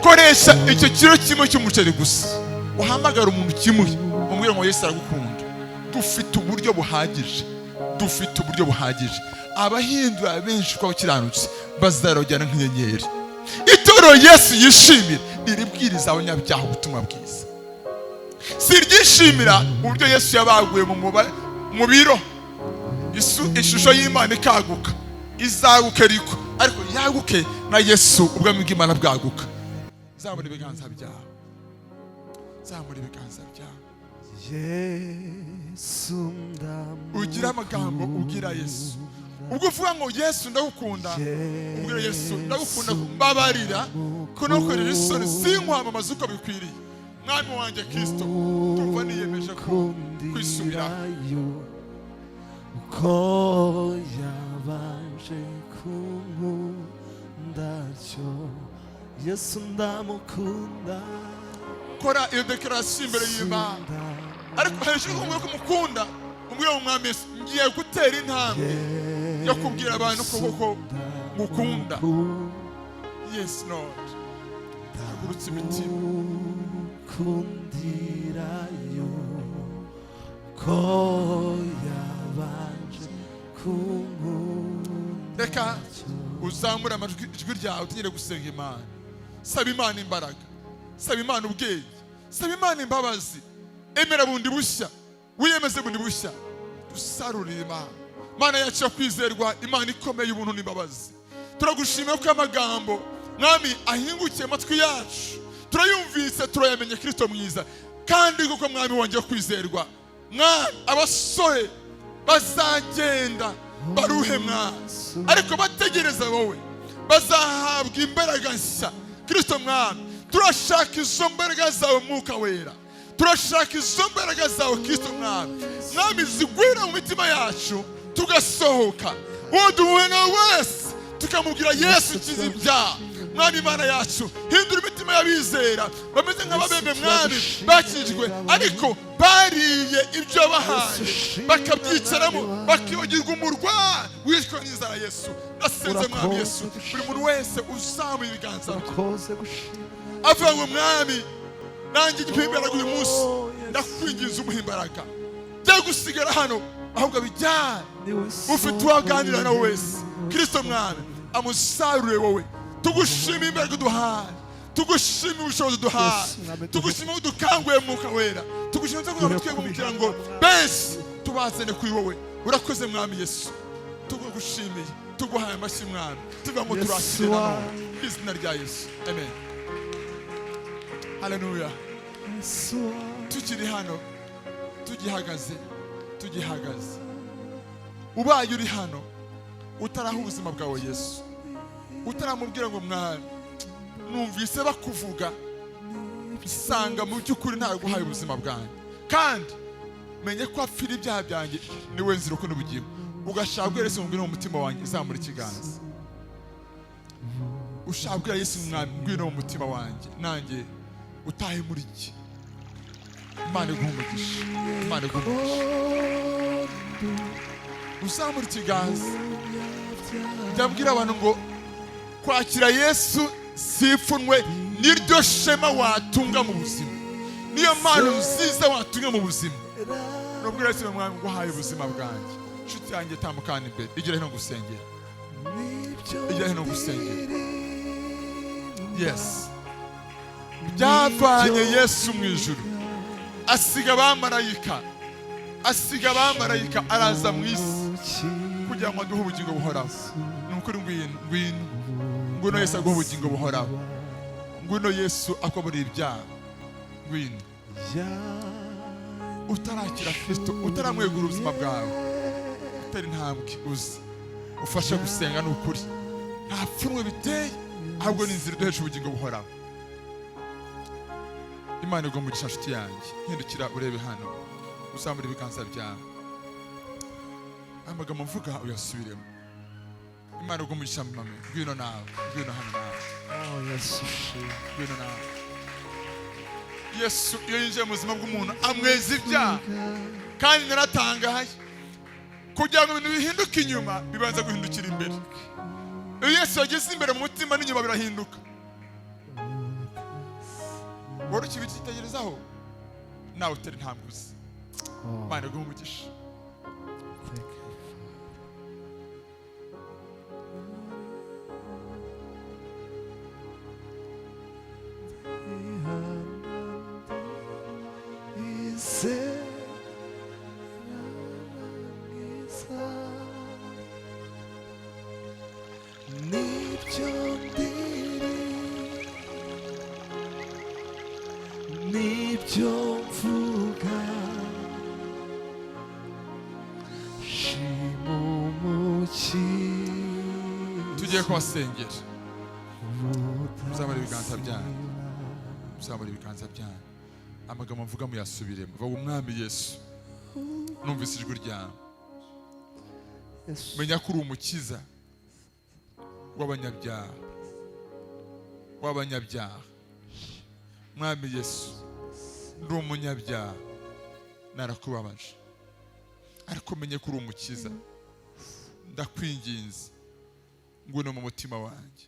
koresha icyo kiro kimwe cy'umuceri gusa, uhamagara umuntu kimuye umubwire ngo Yesu aragukunda. Dufite uburyo buhagije, dufite uburyo buhagije. Abahindura benshi ko bakiranutse bazarogana nk'inyenyeri. Itoro Yesu yishimira iribwiriza abanyabyaha ubutumwa bwiza. Siryishimira uburyo Yesu yabaguye mu biro, ishusho y'Imana ikaguka, izaguke ariko yaguke na Yesu ubwami bw'Imana bwaguka. Zamura ibiganza byawe, zamura ibiganza byawe. Yesu ugira amagambo ubwira Yesu. Ubwo uvuga ngo Yesu ndagukunda, ubwira Yesu ndagukunda, mbabarira ko nakorera isoni sinkwamamaza uko bikwiriye. Mwami wanjye Kristo, tumva niyemeje ko kwisubirayo uko yabanje kunkunda cyo. Yesu ndamukunda. Kora iyo deklarasiyo imbere y'Imana, ariko hejuru y'uko kumukunda umubwira mu Mwami Yesu, ngiye gutera intambwe yo kubwira abantu koko ngukunda. Yes Lord, hagurutse imitima kundirayo ko yabanje kunkunda. Reka uzamura ijwi ryawe utegere gusenga Imana. Saba Imana imbaraga, saba Imana ubwenge, saba Imana imbabazi. Emera bundi bushya, wiyemeze bundi bushya, dusarurire Imana. Mana yacu yo kwizerwa, Imana ikomeye ubuntu n'imbabazi. Turagushimira ko amagambo Mwami ahingukiye amatwi yacu, turayumvise, turayamenye Kristo mwiza. Kandi kuko Mwami wongeye kwizerwa, Mwami abasore bazagenda baruhe Mwami, ariko bategereza wowe bazahabwa imbaraga nshya. Kristo Mwami turashaka izo mbaraga zawe mwuka wera, turashaka izo mbaraga zawe Kristo mwami. Mwami zigwira mu mitima yacu tugasohoka, uwo duhuye na wese tukamubwira Yesu kiza ibyaha. Mwami Imana yacu, hindura imitima y'abizera bameze nk'ababembe mwami bakijwe ariko bariye ibyo bahaye bakabyicaramo bakibagirwa umurwa wishwe n'inzara. Yesu nasenze mwami Yesu, buri muntu wese uzamuye ibiganza avuga ngo mwami nanjye ngiye imbaraga uyu munsi, ndakwinginze umuha imbaraga byo gusigara hano, ahubwo bijyane ufite uwaganira nawe wese. Kristo mwami amusarure wowe, tugushima imbaraga duhaye, tugushima ubushobozi duhaye, tugushima udukanguye mwuka wera, tugushima kugira ngo benshi tubazane kuri wowe. Urakoze mwami Yesu, tugushimiye, tuguhaye amashyi mwami, tuvamo turakira none mu izina rya Yesu, amen. Haleluya. Tukiri hano tugihagaze, ubaye uri hano utaraha ubuzima bwawe Yesu, utaramubwira ngo mwami numvise bakuvuga usanga mu by'ukuri ntaguhaye ubuzima bwanjye, kandi menye ko apfira ibyaha byanjye niwe nzira uko n'ubugingo, ugashaka Yesu ngwino mu mutima wanjye, izamura ikiganza ushaka Yesu mwami ngwino mu mutima wanjye, nanjye utahe muri iki. Imana iguhe umugisha, Imana iguhe umugisha. Uzamura ikiganza, ndabwira abantu ngo kwakira Yesu si ipfunwe, niryo shema watunga mu buzima, niyo mpano nziza watunga mu buzima. Nubwira Yesu mwami nguhaye ubuzima bwanjye. Nshuti yanjye tambukana imbere, igira hino gusengera, igira hino gusengera. Yes, byavanye Yesu mu ijuru, asiga abamarayika araza mu isi kugira ngo aduhe ubugingo buhoraho. Ni ukuri ngwino Yesu aguhe ubugingo buhoraho, ngwino Yesu akoborera ibyaha, ngwino. Utarakira Kristo, utaramwegura ubuzima bwawe, utari ntambwe uzi ufasha gusenga, ni ukuri nta pfunwe biteye, ahubwo ni inzira iduhesha ubugingo buhoraho. Imana iguhe umugisha nshuti yanjye, hindukira urebe hano, uzamura ibiganza byawe, amagambo mvuga uyasubiremo. Imana iguhe umugisha mama, ngwino nawe, ngwino hano nawe. Ngwino nawe. Yesu iyo yinjiye mu buzima bw'umuntu amweza ibyaha, kandi naratangaye kugira ngo ibintu bihinduke inyuma bibanza guhindukira imbere. Iyo Yesu yageze imbere mu mutima n'inyuma birahinduka. Wari ukibitegerezaho nawe utari ntambwe uzi. Imana iguhe umugisha. Tugiye kubasengera, muzamura ibiganza byanyu, muzamura ibiganza byanyu. Amagambo mvuga muyasubiremo, vuga umwami Yesu, numvise ijwi ryawe, menya ko uri umukiza w'abanyabyaha. Mwami Yesu, ndi umunyabyaha, narakubabaje, ariko menye ko uri umukiza. Ndakwinginze ngwino mu mutima wanjye,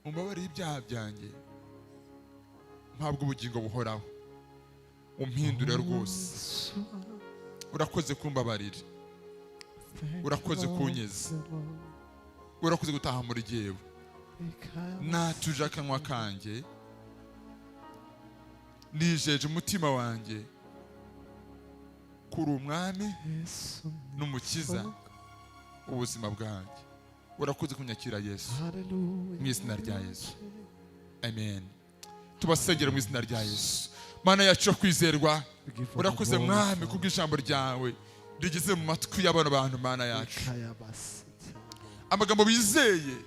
umbabarire ibyaha byanjye, mpabwe ubugingo buhoraho, umpindure rwose. Urakoze kumbabarira, urakoze kunyeza, urakoze gutaha muri jyewe. Natuje akanwa kanjye, nijeje umutima wanjye kuri umwami n'umukiza ubuzima bwanjye. Urakoze kunyakira Yesu, mu izina rya Yesu, amen. Tubasengera mu izina rya Yesu. Mana yacu yo kwizerwa, urakoze mwami kubw'ijambo ryawe rigeze mu matwi y'abana bantu. Mana yacu, amagambo bizeye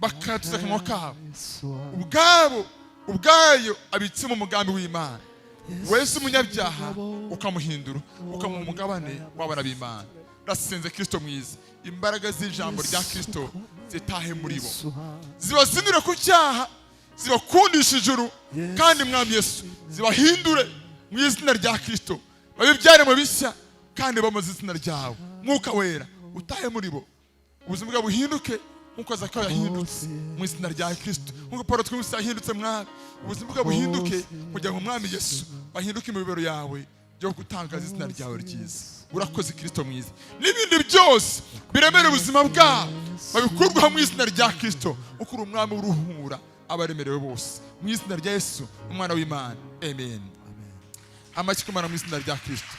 bakatuza akanwa kabo ubwabo ubwayo abitse mu mugambi w'Imana. Wese umunyabyaha ukamuhindura ukamuha umugabane w'abana b'Imana. Rasenze Kristo mwiza, imbaraga z'ijambo rya Kristo zitahe muri bo, zibazindure ku cyaha, zibakundisha ijuru, kandi Mwami Yesu zibahindure mu izina rya Kristo, babibyare mu bishya kandi bamaze izina ryawe. Mwuka wera utahe muri bo, ubuzima bwabo buhinduke nk'uko Zakayo yahindutse mu izina rya Kristo, nk'uko Paulo twese yahindutse. Mwami, ubuzima bwabo buhinduke kugira ngo Mwami Yesu bahinduke mu bibero yawe byo gutangaza izina ryawe ryiza. Urakoze Kristo mwiza, n'ibindi byose biremera ubuzima bwabo babikurwaho mu izina rya Kristo, ukuri umwami uruhura abaremerewe bose mu izina rya Yesu umwana w'Imana. Amen. Amashyi kumana mu izina rya Kristo.